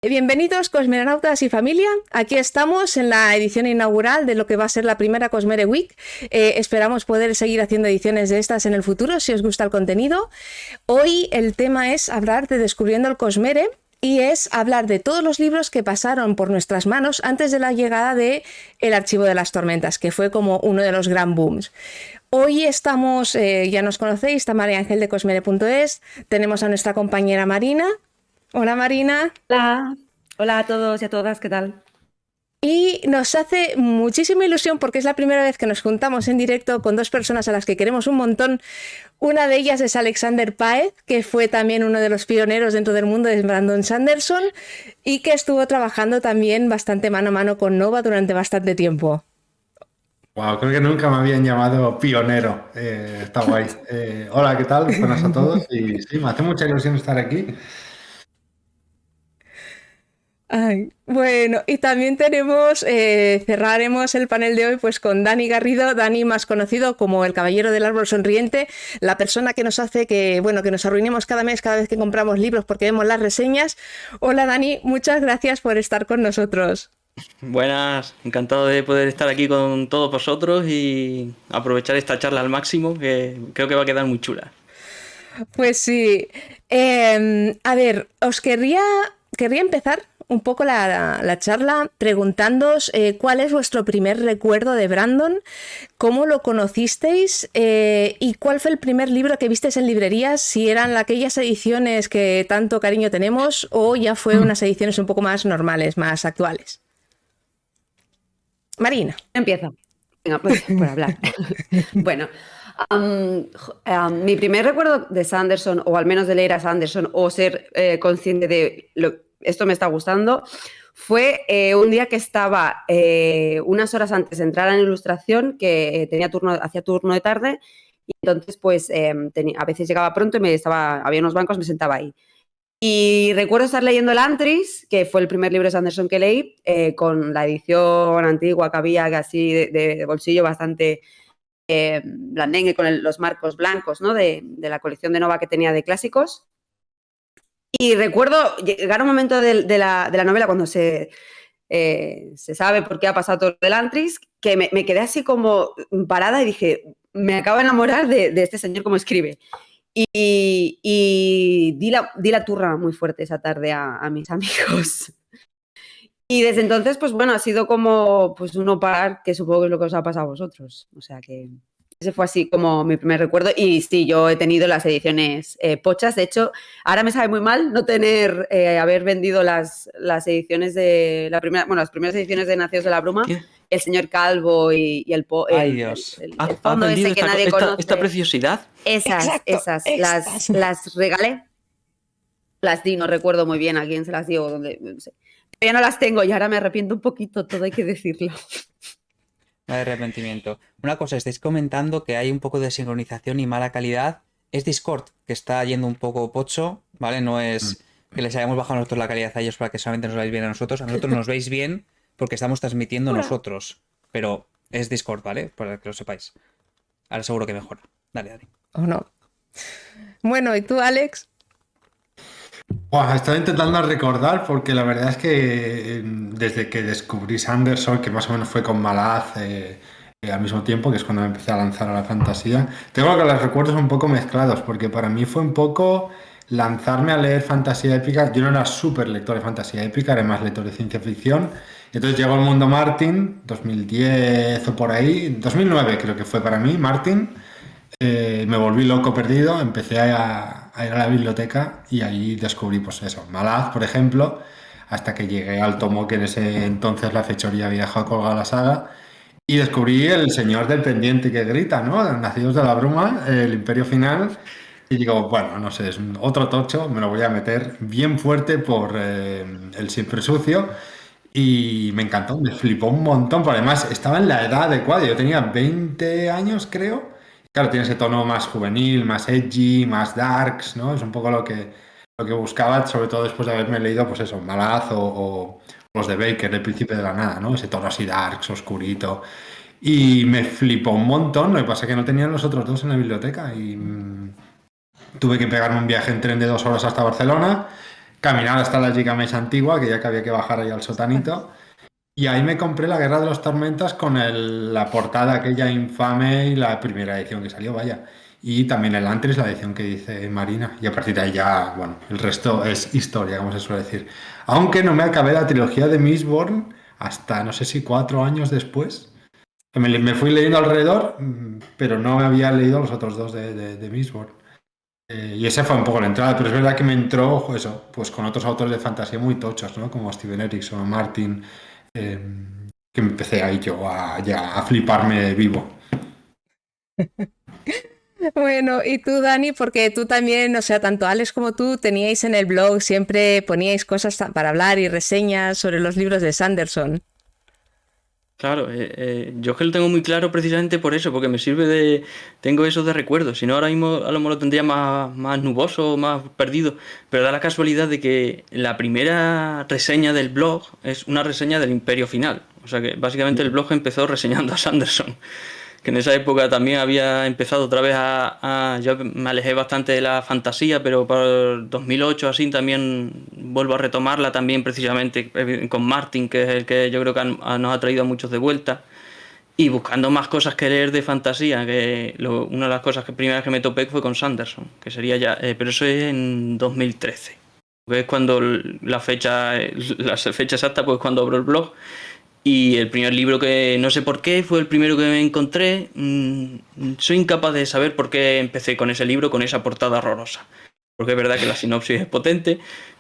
Bienvenidos cosmonautas y familia, aquí estamos en la edición inaugural de lo que va a ser la primera Cosmere Week. Esperamos poder seguir haciendo ediciones de estas en el futuro si os gusta el contenido. Hoy el tema es hablar de Descubriendo el Cosmere y es hablar de todos los libros que pasaron por nuestras manos antes de la llegada de El Archivo de las Tormentas, que fue como uno de los gran booms. Hoy estamos, ya nos conocéis, está María Ángel de Cosmere.es, tenemos a nuestra compañera Marina. Hola Marina. Hola, hola a todos y a todas, ¿qué tal? Y nos hace muchísima ilusión porque es la primera vez que nos juntamos en directo con dos personas a las que queremos un montón. Una de ellas es Alexander Páez, que fue también uno de los pioneros dentro del mundo de Brandon Sanderson y que estuvo trabajando también bastante mano a mano con Nova durante bastante tiempo. Wow, creo que nunca me habían llamado pionero. Está guay. Hola, ¿qué tal? Buenas a todos. Y sí, me hace mucha ilusión estar aquí. Ay, bueno, y también cerraremos el panel de hoy pues con Dani Garrido, Dani más conocido como el Caballero del Árbol Sonriente, la persona que nos hace que nos arruinemos cada mes, cada vez que compramos libros porque vemos las reseñas. Hola Dani, muchas gracias por estar con nosotros. Buenas, encantado de poder estar aquí con todos vosotros y aprovechar esta charla al máximo, que creo que va a quedar muy chula. Pues sí. A ver, os querría empezar un poco la charla preguntándoos cuál es vuestro primer recuerdo de Brandon, cómo lo conocisteis y cuál fue el primer libro que visteis en librerías, si eran aquellas ediciones que tanto cariño tenemos o ya fue unas ediciones un poco más normales, más actuales. Marina. Empieza. Venga, pues por hablar. Bueno, mi primer recuerdo de Sanderson, o al menos de leer a Sanderson, o ser consciente de esto me está gustando, fue un día que estaba unas horas antes de entrar en ilustración, que hacía turno de tarde, y entonces pues a veces llegaba pronto y había unos bancos, me sentaba ahí. Y recuerdo estar leyendo el Antris, que fue el primer libro de Sanderson que leí, con la edición antigua que había, que así de bolsillo bastante blandengue, con los marcos blancos, ¿no? de la colección de Nova que tenía de clásicos. Y recuerdo llegar un momento de la novela cuando se sabe por qué ha pasado todo el Antris, que me quedé así como parada y dije, me acabo de enamorar de este señor como escribe. Y di la turra muy fuerte esa tarde a mis amigos. Y desde entonces, pues bueno, ha sido como pues uno par, que supongo que es lo que os ha pasado a vosotros. O sea que ese fue así como mi primer recuerdo. Y sí, yo he tenido las ediciones pochas. De hecho, ahora me sabe muy mal no haber vendido las ediciones de las primeras ediciones de Nacidos de la Bruma. ¿Qué? El señor Calvo y el Ay, Dios. el fondo ¿Has ese que nadie conoce. esta preciosidad? Esas las regalé. Las di, no recuerdo muy bien a quién se las dio, dónde, no sé. Pero ya no las tengo y ahora me arrepiento un poquito, todo hay que decirlo. No hay arrepentimiento. Una cosa, estáis comentando que hay un poco de sincronización y mala calidad. Es Discord, que está yendo un poco pocho, ¿vale? No es que les hayamos bajado nosotros la calidad a ellos para que solamente nos veáis bien a nosotros. A nosotros nos veis bien porque estamos transmitiendo nosotros. Pero es Discord, ¿vale? Para que lo sepáis. Ahora seguro que mejora. Dale, Dani. ¿O no? Bueno, ¿y tú, Alex? Wow, estaba intentando recordar porque la verdad es que desde que descubrí Sanderson, que más o menos fue con Malaz al mismo tiempo, que es cuando me empecé a lanzar a la fantasía, tengo que los recuerdos un poco mezclados porque para mí fue un poco lanzarme a leer fantasía épica. Yo no era súper lector de fantasía épica, era más lector de ciencia ficción. Entonces llegó el mundo Martin, 2010 o por ahí, 2009 creo que fue para mí, Martin. Me volví loco perdido, empecé a ir a la biblioteca y ahí descubrí, pues eso, Malaz, por ejemplo, hasta que llegué al tomo que en ese entonces la fechoría había dejado colgada la saga y descubrí El Señor del Pendiente que grita, ¿no? Nacidos de la Bruma, el Imperio Final. Y digo, bueno, no sé, es otro tocho, me lo voy a meter bien fuerte por El Siempre Sucio. Y me encantó, me flipó un montón, porque además estaba en la edad adecuada, yo tenía 20 años creo. Claro, tiene ese tono más juvenil, más edgy, más darks, ¿no? Es un poco lo que buscaba, sobre todo después de haberme leído, pues eso, Malaz o los de Baker, El Príncipe de la Nada, ¿no? Ese tono así darks, oscurito. Y me flipó un montón, lo que pasa es que no tenían los otros dos en la biblioteca y tuve que pegarme un viaje en tren de 2 horas hasta Barcelona. caminar hasta la Gigamesh antigua, que ya que había que bajar ahí al sotanito. Y ahí me compré La Guerra de los Tormentas con la portada aquella infame y la primera edición que salió, vaya. Y también el Antris, la edición que dice Marina. Y a partir de ahí ya, bueno, el resto es historia, como se suele decir. Aunque no me acabé la trilogía de Mistborn hasta, no sé si 4 años después. Me fui leyendo alrededor, pero no me había leído los otros dos de Mistborn. Y esa fue un poco la entrada, pero es verdad que me entró eso, pues con otros autores de fantasía muy tochos, ¿no? Como Steven Erikson o Martin, eh, que empecé ahí yo ya a fliparme vivo. Bueno, y tú, Dani, porque tú también, o sea, tanto Alex como tú teníais en el blog, siempre poníais cosas para hablar y reseñas sobre los libros de Sanderson. Claro, yo es que lo tengo muy claro precisamente por eso, porque me sirve de... Tengo eso de recuerdo, si no ahora mismo a lo mejor lo tendría más nuboso, más perdido, pero da la casualidad de que la primera reseña del blog es una reseña del Imperio Final, o sea que básicamente el blog empezó reseñando a Sanderson, que en esa época también había empezado otra vez yo me alejé bastante de la fantasía, pero para el 2008 así también vuelvo a retomarla también precisamente con Martin, que es el que yo creo que nos ha traído a muchos de vuelta, y buscando más cosas que leer de fantasía, que una de las cosas primeras que me topé fue con Sanderson, que sería ya, pero eso es en 2013, que es cuando la fecha exacta, pues cuando abro el blog. Y el primer libro que no sé por qué fue el primero que me encontré. Soy incapaz de saber por qué empecé con ese libro, con esa portada horrorosa. Porque es verdad que la sinopsis es potente,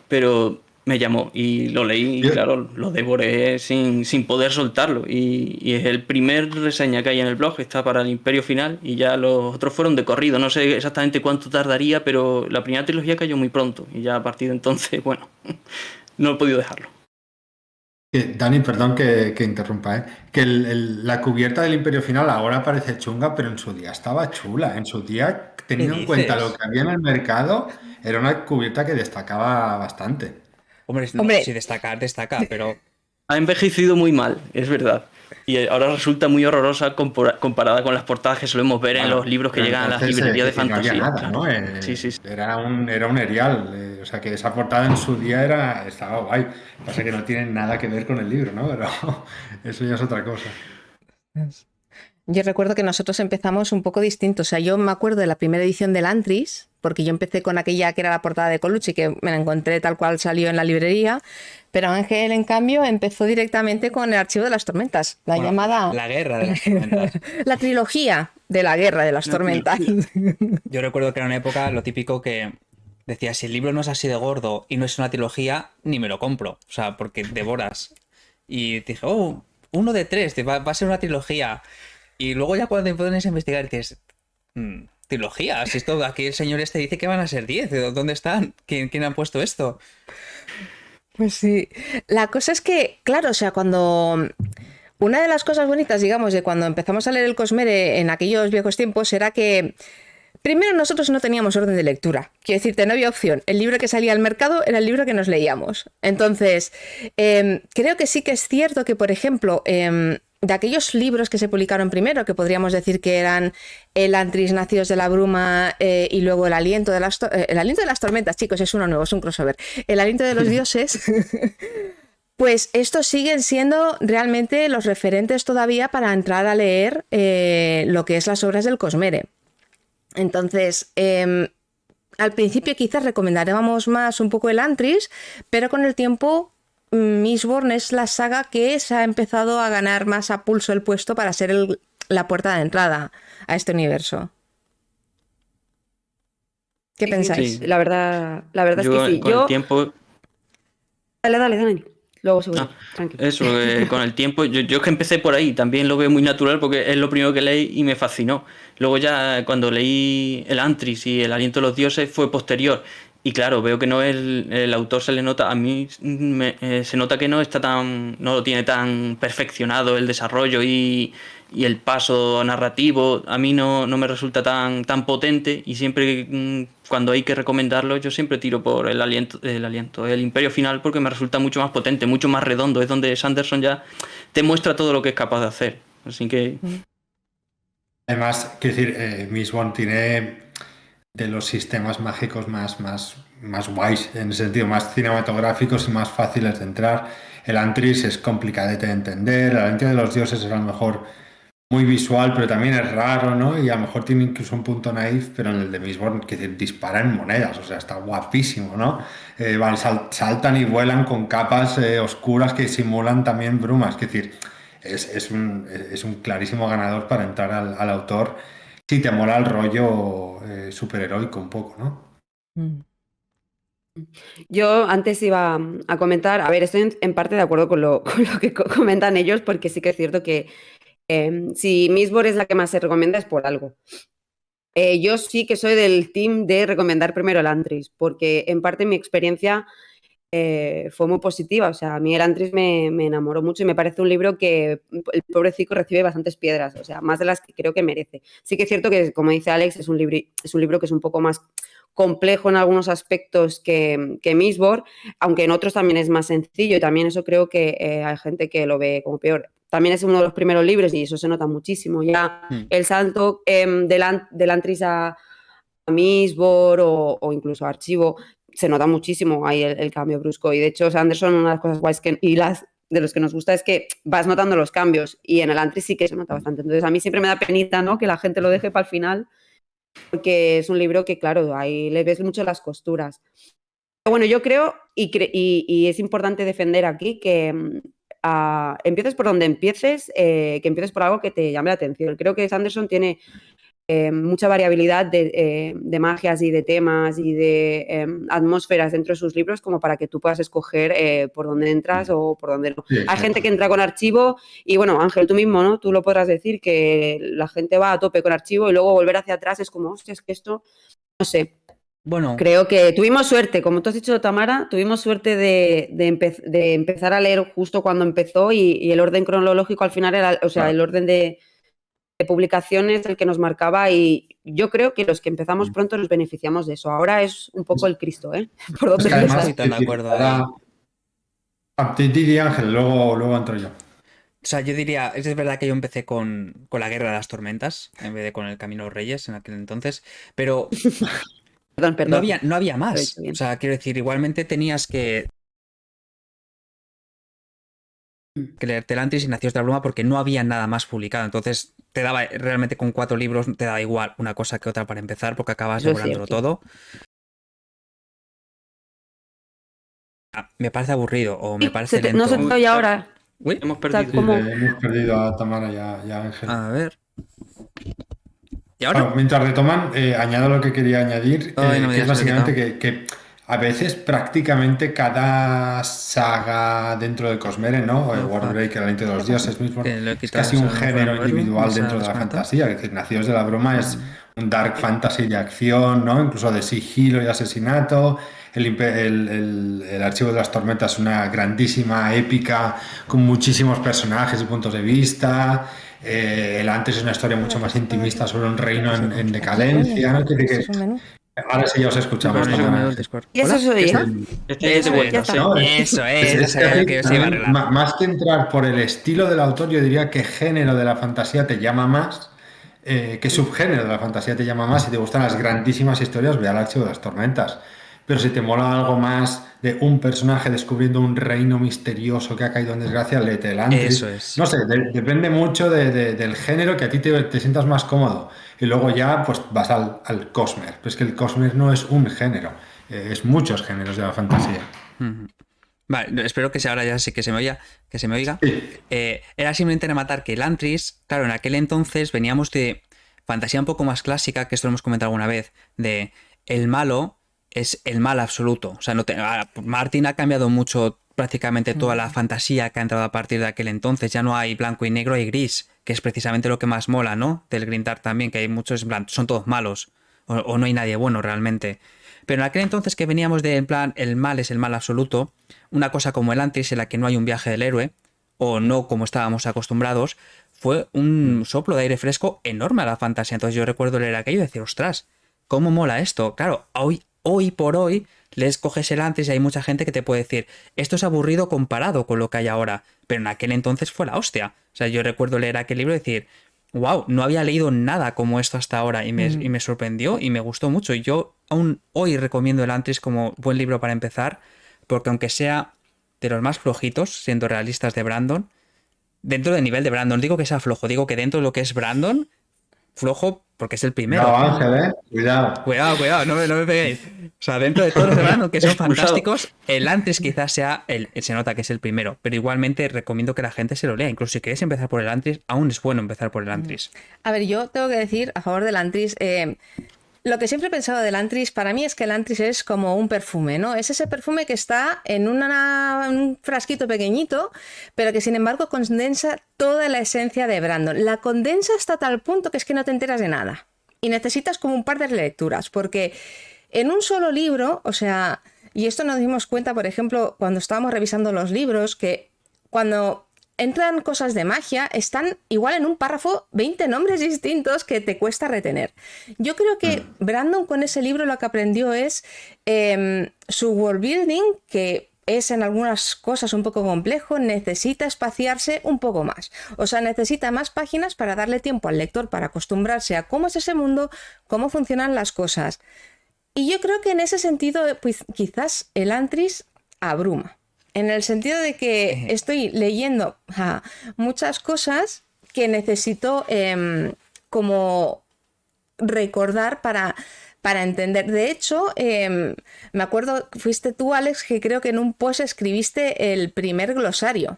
pero me llamó y lo leí y claro, lo devoré sin poder soltarlo. Y es el primer reseña que hay en el blog, está para el Imperio Final y ya los otros fueron de corrido. No sé exactamente cuánto tardaría, pero la primera trilogía cayó muy pronto y ya a partir de entonces, bueno, no he podido dejarlo. Dani, perdón que interrumpa, ¿eh? Que la cubierta del Imperio Final ahora parece chunga, pero en su día estaba chula. En su día, teniendo en cuenta lo que había en el mercado, era una cubierta que destacaba bastante. Hombre, no, Hombre. sí destaca, pero Ha envejecido muy mal, es verdad. Y ahora resulta muy horrorosa comparada con las portadas que solemos ver en los libros que Pero llegan a las entonces, librerías de que no había fantasía. nada, Claro. ¿no? Sí. Era un erial. O sea, que esa portada en su día estaba guay. Pasa que no tiene nada que ver con el libro, ¿no? Pero eso ya es otra cosa. Yo recuerdo que nosotros empezamos un poco distinto. O sea, yo me acuerdo de la primera edición del Antris, porque yo empecé con aquella que era la portada de Colucci, que me la encontré tal cual salió en la librería, pero Ángel, en cambio, empezó directamente con el Archivo de las Tormentas, llamada... La Guerra de las Tormentas. La trilogía de la Guerra de las Tormentas. Yo recuerdo que era una época lo típico que decía, si el libro no es así de gordo y no es una trilogía, ni me lo compro. O sea, porque devoras. Y dije, oh, 1 de 3, va a ser una trilogía. Y luego ya cuando te pones a investigar dices, trilogía, si esto aquí el señor este dice que van a ser 10, ¿dónde están? ¿Quién ha puesto esto? Pues sí. La cosa es que, claro, o sea, cuando... Una de las cosas bonitas, digamos, de cuando empezamos a leer el Cosmere en aquellos viejos tiempos era que primero nosotros no teníamos orden de lectura. Quiero decirte, no había opción. El libro que salía al mercado era el libro que nos leíamos. Entonces, creo que sí que es cierto que, por ejemplo, de aquellos libros que se publicaron primero, que podríamos decir que eran El Antris, Nacidos de la Bruma y luego El Aliento de las Tormentas, chicos, es uno nuevo, es un crossover. El Aliento de los Dioses... Pues estos siguen siendo realmente los referentes todavía para entrar a leer lo que es las obras del Cosmere. Entonces, al principio quizás recomendaríamos más un poco el Antris, pero con el tiempo Mistborn es la saga que se ha empezado a ganar más a pulso el puesto para ser la puerta de entrada a este universo. ¿Qué pensáis? Sí. La verdad es que sí. Con el tiempo... Dale, Dani. Luego seguro, tranquilo. Eso, con el tiempo, yo es que empecé por ahí, también lo veo muy natural porque es lo primero que leí y me fascinó. Luego ya cuando leí el Antris y el Aliento de los Dioses fue posterior. Y claro, veo que no es el autor se le nota, a mí se nota que no lo tiene tan perfeccionado el desarrollo y el paso narrativo, a mí no me resulta tan potente y siempre cuando hay que recomendarlo yo siempre tiro por el Imperio Final porque me resulta mucho más potente, mucho más redondo, es donde Sanderson ya te muestra todo lo que es capaz de hacer, así que... Además, quiero decir, Mistborn tiene de los sistemas mágicos más guays, en el sentido más cinematográficos y más fáciles de entrar. El Antris es complicadete de entender, el Aliento de los Dioses es a lo mejor muy visual, pero también es raro, ¿no? Y a lo mejor tiene incluso un punto naif, pero en el de Mistborn, que disparan monedas, o sea, está guapísimo, ¿no? Saltan y vuelan con capas oscuras que simulan también brumas, es decir, es un clarísimo ganador para entrar al autor si te mola el rollo superheroico un poco, ¿no? Mm. Yo antes iba a comentar, a ver, estoy en parte de acuerdo con lo que comentan ellos, porque sí que es cierto que si Mistborn es la que más se recomienda es por algo. Yo sí que soy del team de recomendar primero el Antris, porque en parte mi experiencia fue muy positiva. O sea, a mí el Antris me enamoró mucho y me parece un libro que el pobrecito recibe bastantes piedras, o sea, más de las que creo que merece. Sí que es cierto que, como dice Alex, es un libro que es un poco más complejo en algunos aspectos que Mistborn, aunque en otros también es más sencillo, y también eso creo que hay gente que lo ve como peor. También es uno de los primeros libros y eso se nota muchísimo. Ya el salto del Antris a Mistborn o incluso a Archivo, se nota muchísimo ahí el cambio brusco. Y de hecho, Sanderson, una de las cosas guays de los que nos gusta es que vas notando los cambios, y en el Antris sí que se nota bastante. Entonces, a mí siempre me da penita, ¿no?, que la gente lo deje para el final, porque es un libro que, claro, ahí le ves mucho las costuras. Pero bueno, yo creo, y es importante defender aquí, que empieces por donde empieces, que empieces por algo que te llame la atención. Creo que Sanderson tiene mucha variabilidad de magias y de temas y de atmósferas dentro de sus libros, como para que tú puedas escoger por dónde entras o por dónde no. Sí, Hay gente que entra con Archivo y, bueno, Ángel, tú mismo, ¿no? Tú lo podrás decir, que la gente va a tope con Archivo y luego volver hacia atrás es como, hostia, es que esto, no sé. Bueno, Creo que tuvimos suerte, como tú has dicho, Tamara, tuvimos suerte de empezar a leer justo cuando empezó, y el orden cronológico al final era, o sea, claro. el orden de publicaciones el que nos marcaba, y yo creo que los que empezamos pronto nos beneficiamos de eso. Ahora es un poco el Cristo, ¿eh? Por Es dónde que no además, estoy tan de acuerdo ahí. ahora, a ti, Didi, Ángel, luego entro yo. O sea, yo diría, es verdad que yo empecé con la Guerra de las Tormentas, en vez de con el Camino de los Reyes en aquel entonces, pero Perdón. no había Lo he más. dicho bien. O sea, quiero decir, igualmente tenías que leerte el Antris y Nacidos de la Bruma porque no había nada más publicado. Entonces, te daba realmente con 4 libros, te daba igual una cosa que otra para empezar, porque acabas Eso es devorándolo cierto. todo. Me parece aburrido o me parece No se lento. te oye ahora. Uy, Hemos O sea, perdido. Sí, como... hemos perdido a Tamara y a Ángel. a ver. ¿Y ahora? Bueno, mientras retoman, añado lo que quería añadir, Ay, no me que es digas que lo he básicamente que a veces prácticamente cada saga dentro de Cosmere, ¿no? Warbreaker, el Aliento de los Dioses mismo, Que lo he es quitado, casi o un sea, no fuera género moverlo, individual ¿no se dentro de das la cuenta? fantasía. Es decir, Nacidos de la Bruma es un dark fantasy de acción, ¿no? Incluso de sigilo y asesinato. El Archivo de las Tormentas es una grandísima épica con muchísimos personajes y puntos de vista. El Antes es una historia mucho más intimista sobre un reino en decadencia, ¿no? Este es un menú. Ahora sí ya os escuchamos, Bueno, yo Tamara. me veo el Discord. ¿Y eso ¿Hola? se ¿Ya oye? está? Este ya de vuelta, ya está. sí. ¿No? Eso es, Es eso era casi lo que os iba a también, arreglar. más que entrar por el estilo del autor, yo diría que género de la fantasía te llama más, qué subgénero de la fantasía te llama más. Si te gustan las grandísimas historias, ve al Archivo de las Tormentas. Pero si te mola algo más de un personaje descubriendo un reino misterioso que ha caído en desgracia, léete el Antris. Eso es. No sé, depende mucho del género que a ti te sientas más cómodo. Y luego ya pues vas al Cosmer. Pero es que el Cosmer no es un género, es muchos géneros de la fantasía. Ujú. Vale, espero que ahora ya sí que se me oiga. Que se me oiga. Sí. Era simplemente rematar que el Antris, claro, en aquel entonces veníamos de fantasía un poco más clásica, que esto lo hemos comentado alguna vez, de el malo es el mal absoluto. O sea, Martin ha cambiado mucho prácticamente toda la fantasía que ha entrado a partir de aquel entonces. Ya no hay blanco y negro, hay gris, que es precisamente lo que más mola, ¿no? Del Grimdark también, que hay muchos, en plan, son todos malos, o no hay nadie bueno realmente. Pero en aquel entonces que veníamos de, en plan, el mal es el mal absoluto, una cosa como el Antris en la que no hay un viaje del héroe, o no como estábamos acostumbrados, fue un soplo de aire fresco enorme a la fantasía. Entonces yo recuerdo leer aquello y decir, ostras, ¿cómo mola esto? Claro, hoy por hoy les coges el Antris y hay mucha gente que te puede decir, esto es aburrido comparado con lo que hay ahora, pero en aquel entonces fue la hostia. O sea, yo recuerdo leer aquel libro y decir, wow, no había leído nada como esto hasta ahora y me sorprendió y me gustó mucho. Y yo aún hoy recomiendo Elantris como buen libro para empezar, porque aunque sea de los más flojitos, siendo realistas de Brandon, dentro del nivel de Brandon, no digo que sea flojo, digo que dentro de lo que es Brandon, flojo porque es el primero. No, Ángel, cuidado. Cuidado, no me peguéis. O sea, dentro de todos los de Brandon que son Expulsado. fantásticos, Elantris quizás sea se nota que es el primero, pero igualmente recomiendo que la gente se lo lea. Incluso si queréis empezar por Elantris, aún es bueno empezar por Elantris. A ver, yo tengo que decir a favor del Elantris, lo que siempre he pensado del Elantris, para mí es que el Elantris es como un perfume, ¿no? Es ese perfume que está en un frasquito pequeñito, pero que sin embargo condensa toda la esencia de Brandon. La condensa hasta tal punto que es que no te enteras de nada. Y necesitas como un par de lecturas, porque en un solo libro, o sea, y esto nos dimos cuenta, por ejemplo, cuando estábamos revisando los libros, que cuando entran cosas de magia, están igual en un párrafo 20 nombres distintos que te cuesta retener. Yo creo que Brandon con ese libro lo que aprendió es su world building, que es en algunas cosas un poco complejo, necesita espaciarse un poco más. O sea, necesita más páginas para darle tiempo al lector para acostumbrarse a cómo es ese mundo, cómo funcionan las cosas. Y yo creo que en ese sentido, pues quizás Elantris abruma. En el sentido de que estoy leyendo muchas cosas que necesito como recordar para entender. De hecho, me acuerdo, fuiste tú, Alex, que creo que en un post escribiste el primer glosario.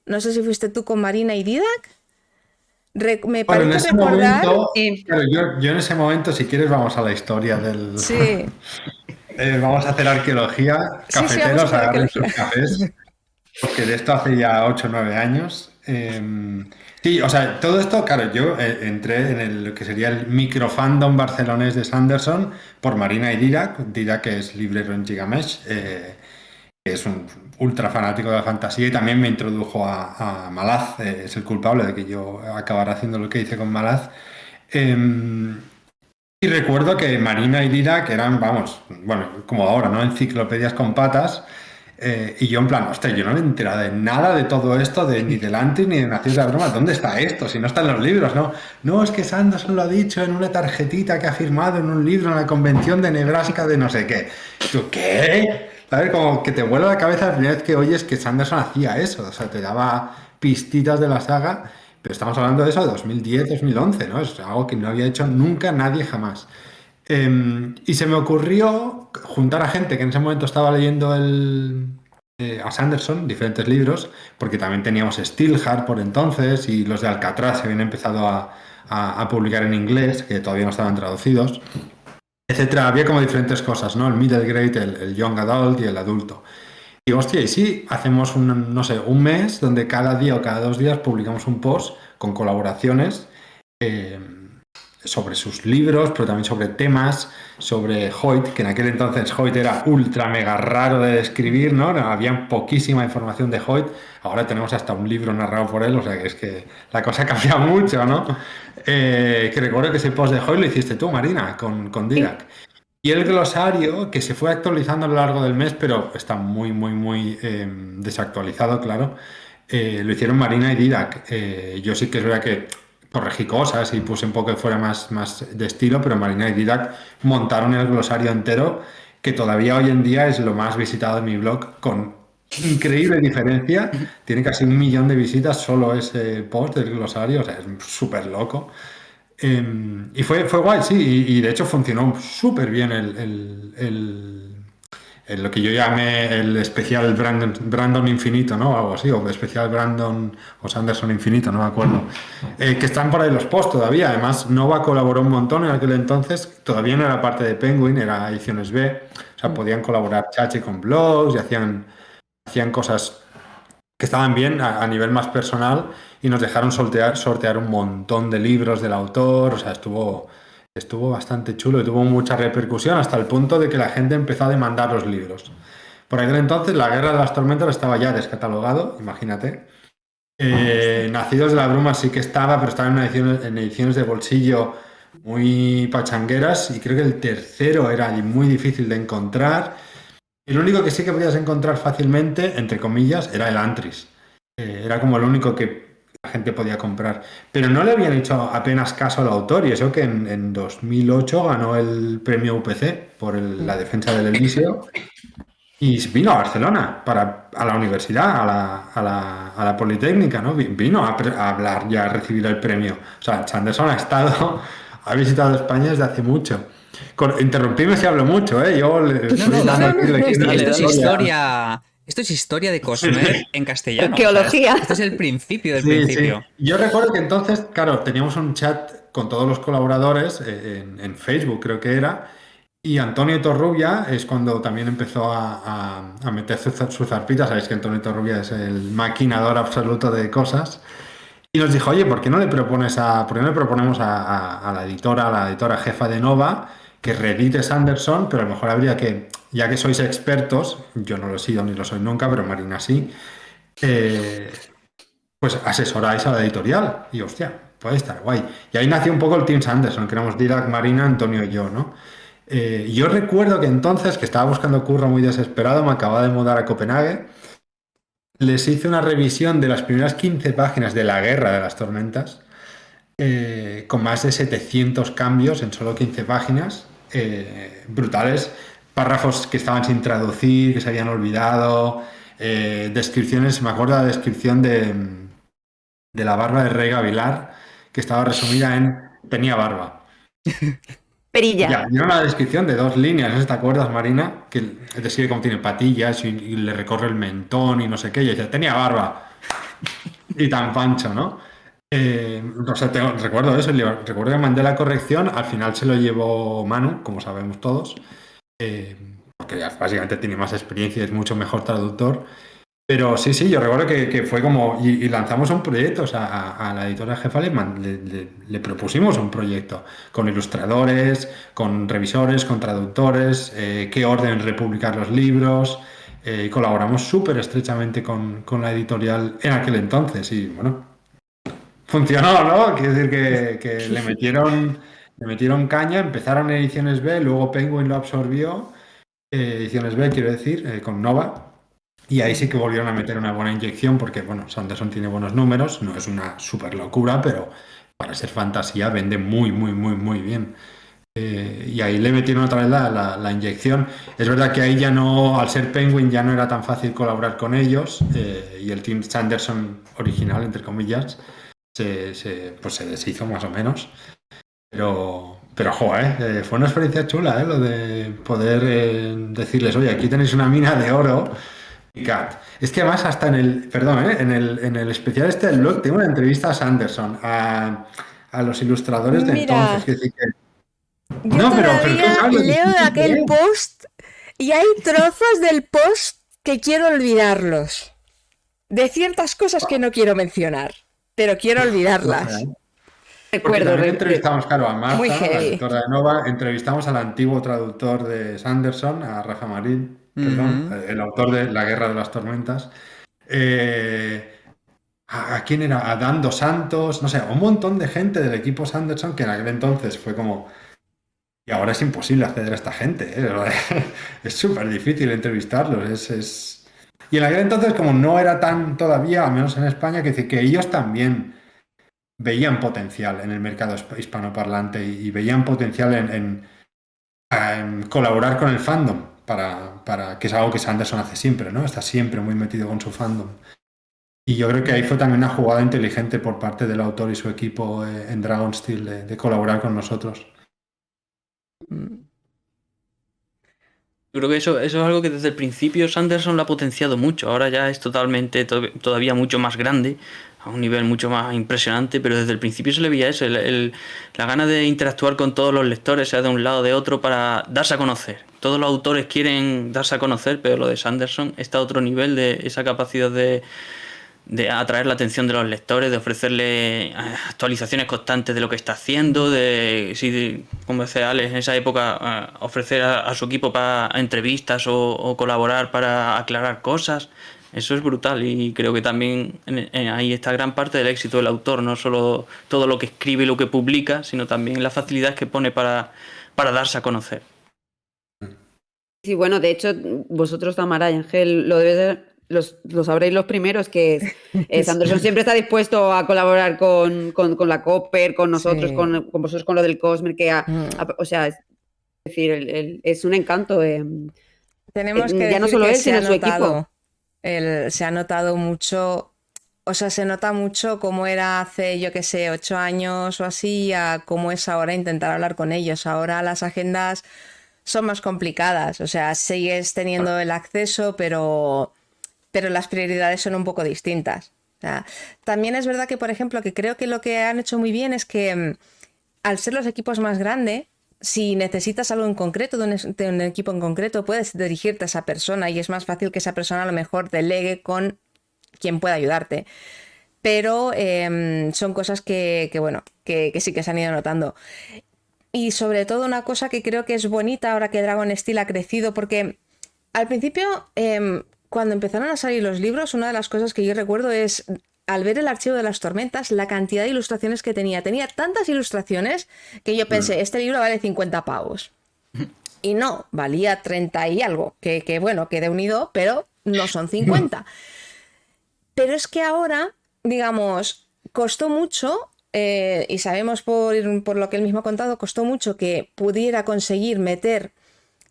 No sé si fuiste tú con Marina y Didac. Me Bueno, en parece ese recordar... momento, claro, yo en ese momento, si quieres, vamos a la historia del... Sí. Vamos a hacer arqueología, Sí, vamos a cafeteros, hacer agarren arqueología. sus cafés, porque de esto hace ya 8 o 9 años. Sí, o sea, todo esto, claro, yo entré en lo que sería el microfandom barcelonés de Sanderson por Marina y Didac. Didac, que es librero en Gigamesh, que es un ultra fanático de la fantasía y también me introdujo a Malaz, es el culpable de que yo acabara haciendo lo que hice con Malaz. Y recuerdo que Marina y Didac eran, vamos, bueno, como ahora, ¿no? Enciclopedias con patas. Y yo en plan, hostia, yo no me he enterado de nada de todo esto, ni de Elantris ni de Nacidos de la Broma. ¿Dónde está esto? Si no está en los libros, ¿no? No, es que Sanderson lo ha dicho en una tarjetita que ha firmado en un libro en la convención de Nebraska de no sé qué. ¿Y tú qué? ¿Sabes? Como que te vuela la cabeza la primera vez que oyes que Sanderson hacía eso. O sea, te daba pistitas de la saga. Pero estamos hablando de eso de 2010, 2011, ¿no? Es algo que no había hecho nunca nadie jamás. Y se me ocurrió juntar a gente que en ese momento estaba leyendo a Sanderson, diferentes libros, porque también teníamos Steelheart por entonces y los de Alcatraz se habían empezado a publicar en inglés, que todavía no estaban traducidos, etcétera. Había como diferentes cosas, ¿no? El middle grade, el young adult y el adulto. Y hostia, y sí, hacemos un mes donde cada día o cada 2 días publicamos un post con colaboraciones sobre sus libros, pero también sobre temas, sobre Hoyt, que en aquel entonces Hoyt era ultra mega raro de describir, ¿no? Había poquísima información de Hoyt, ahora tenemos hasta un libro narrado por él, o sea que es que la cosa cambia mucho, ¿no? Que recuerdo que ese post de Hoyt lo hiciste tú, Marina, con Didac. Y el glosario, que se fue actualizando a lo largo del mes, pero está muy, muy, muy desactualizado, claro, lo hicieron Marina y Didac. Yo sí que es verdad que corregí cosas y puse un poco que fuera más de estilo, pero Marina y Didac montaron el glosario entero, que todavía hoy en día es lo más visitado de mi blog, con increíble diferencia. Tiene casi 1 millón de visitas solo ese post del glosario, o sea, es súper loco. Y fue guay, sí, y de hecho funcionó súper bien lo que yo llamé el especial Brandon Infinito, ¿no? Algo así, o especial Brandon o Sanderson Infinito, no me acuerdo. Que están por ahí los posts todavía. Además, Nova colaboró un montón en aquel entonces, todavía no era parte de Penguin, era Ediciones B, o sea, podían colaborar Chachi con blogs y hacían cosas que estaban bien a nivel más personal y nos dejaron sortear un montón de libros del autor, o sea, estuvo bastante chulo y tuvo mucha repercusión hasta el punto de que la gente empezó a demandar los libros. Por aquel entonces la Guerra de las Tormentas estaba ya descatalogado, imagínate. Nacidos de la Bruma sí que estaba, pero estaba en ediciones de bolsillo muy pachangueras y creo que el tercero era muy difícil de encontrar. El único que sí que podías encontrar fácilmente, entre comillas, era Elantris. Era como el único que la gente podía comprar. Pero no le habían hecho apenas caso al autor, y eso que en 2008 ganó el premio UPC por la defensa del Elíseo. Y vino a Barcelona, a la universidad, a la Politécnica, ¿no? Vino a hablar y a recibir el premio. O sea, Sanderson ha visitado España desde hace mucho. Interrumpidme si hablo mucho, ¿eh? Yo le estoy dando aquí Esto es historia. Esto es historia de Cosmer en castellano. Arqueología. Esto es el principio del Sí, principio. sí. Yo recuerdo que entonces, claro, teníamos un chat con todos los colaboradores en Facebook, creo que era, y Antonio Torrubia es cuando también empezó a meter sus zarpitas. Sabéis que Antonio Torrubia es el maquinador absoluto de cosas. Y nos dijo, oye, ¿por qué no le proponemos a la editora jefa de Nova, que reedite Sanderson? Pero a lo mejor habría que, ya que sois expertos, yo no lo he sido ni lo soy nunca, pero Marina sí, pues asesoráis a la editorial. Y hostia, puede estar guay. Y ahí nació un poco el Team Sanderson, que éramos Didac, Marina, Antonio y yo, ¿no? Yo recuerdo que entonces, que estaba buscando curro muy desesperado, me acababa de mudar a Copenhague, les hice una revisión de las primeras 15 páginas de La Guerra de las Tormentas, con más de 700 cambios en solo 15 páginas, brutales, párrafos que estaban sin traducir, que se habían olvidado, descripciones. Me acuerdo de la descripción de la barba de Rey Gavilar, que estaba resumida en tenía barba. Perilla. Ya, y era una descripción de 2 líneas, no sé si te acuerdas, Marina, que describe cómo tiene patillas y le recorre el mentón y no sé qué, y decía, tenía barba. Y tan pancho, ¿no? No sé, recuerdo eso, recuerdo que mandé la corrección, al final se lo llevó Manu, como sabemos todos, porque ya básicamente tiene más experiencia y es mucho mejor traductor. Pero sí, yo recuerdo que fue como, y lanzamos un proyecto, o sea, a la editora jefa le propusimos un proyecto con ilustradores, con revisores, con traductores, qué orden republicar los libros, colaboramos súper estrechamente con la editorial en aquel entonces, y bueno, funcionó, ¿no? Quiere decir que le metieron caña, empezaron Ediciones B, luego Penguin lo absorbió, Ediciones B, quiero decir, con Nova. Y ahí sí que volvieron a meter una buena inyección porque, bueno, Sanderson tiene buenos números, no es una súper locura, pero para ser fantasía vende muy, muy, muy, muy bien. Y ahí le metieron otra vez la inyección. Es verdad que ahí ya no, al ser Penguin, ya no era tan fácil colaborar con ellos, y el Team Sanderson original, entre comillas, pues se deshizo más o menos. Pero joder, fue una experiencia chula, lo de poder decirles, oye, aquí tenéis una mina de oro. Es que además hasta en el especial del blog tengo una entrevista a Sanderson, a los ilustradores de Mira, entonces. Es decir yo no, pero todavía tú sabes, leo sí, aquel post y hay trozos del post que quiero olvidarlos. De ciertas cosas que no quiero mencionar, pero quiero olvidarlas. Recuerdo. También entrevistamos, claro, a Muy Marta, la heavy. editora de Nova, entrevistamos al antiguo traductor de Sanderson, a Rafa Marín, perdón, el autor de La Guerra de las Tormentas. ¿A quién era? A Dan Dos Santos, no sé, un montón de gente del equipo Sanderson que en aquel entonces fue como... Y ahora es imposible acceder a esta gente, ¿eh? Es súper difícil entrevistarlos. Y en aquel entonces, como no era tan todavía, al menos en España, que ellos también veían potencial en el mercado hispanoparlante y veían potencial en colaborar con el fandom, para que es algo que Sanderson hace siempre, ¿no? Está siempre muy metido con su fandom. Y yo creo que ahí fue también una jugada inteligente por parte del autor y su equipo en Dragonsteel de colaborar con nosotros. Creo que eso es algo que desde el principio Sanderson lo ha potenciado mucho. Ahora ya es totalmente, todavía mucho más grande, a un nivel mucho más impresionante, pero desde el principio se le veía eso, la gana de interactuar con todos los lectores, sea de un lado o de otro, para darse a conocer. Todos los autores quieren darse a conocer, pero lo de Sanderson está a otro nivel, de esa capacidad de atraer la atención de los lectores, de ofrecerle actualizaciones constantes de lo que está haciendo, como decía Alex, en esa época ofrecer a su equipo para entrevistas o colaborar para aclarar cosas. Eso es brutal, y creo que también ahí está gran parte del éxito del autor, no solo todo lo que escribe y lo que publica, sino también la facilidad que pone para darse a conocer. Sí, bueno, de hecho, vosotros, Tamara y Ángel, lo debéis lo sabréis los primeros, que Sanderson siempre está dispuesto a colaborar con la Copper, con nosotros, Sí. con vosotros, con lo del Cosmer, o sea, es decir, es un encanto. Tenemos que ya no decir solo que él, se ha sino su equipo. notado, se ha notado mucho, o sea, se nota mucho cómo era hace, yo qué sé, 8 años o así, a cómo es ahora intentar hablar con ellos. Ahora las agendas son más complicadas, o sea, sigues teniendo el acceso, pero las prioridades son un poco distintas. O sea, también es verdad que, por ejemplo, que creo que lo que han hecho muy bien es que al ser los equipos más grandes, si necesitas algo en concreto de un equipo en concreto, puedes dirigirte a esa persona y es más fácil que esa persona a lo mejor delegue con quien pueda ayudarte. Pero son cosas bueno, que sí que se han ido notando. Y sobre todo una cosa que creo que es bonita ahora que Dragon Steel ha crecido, porque al principio, cuando empezaron a salir los libros, una de las cosas que yo recuerdo es, al ver el archivo de las tormentas, la cantidad de ilustraciones que tenía. Tenía tantas ilustraciones que yo pensé, este libro vale 50 pavos. Y no, valía 30 y algo, que bueno, quedé unido, pero no son 50. Pero es que ahora, digamos, costó mucho, y sabemos por lo que él mismo ha contado, costó mucho que pudiera conseguir meter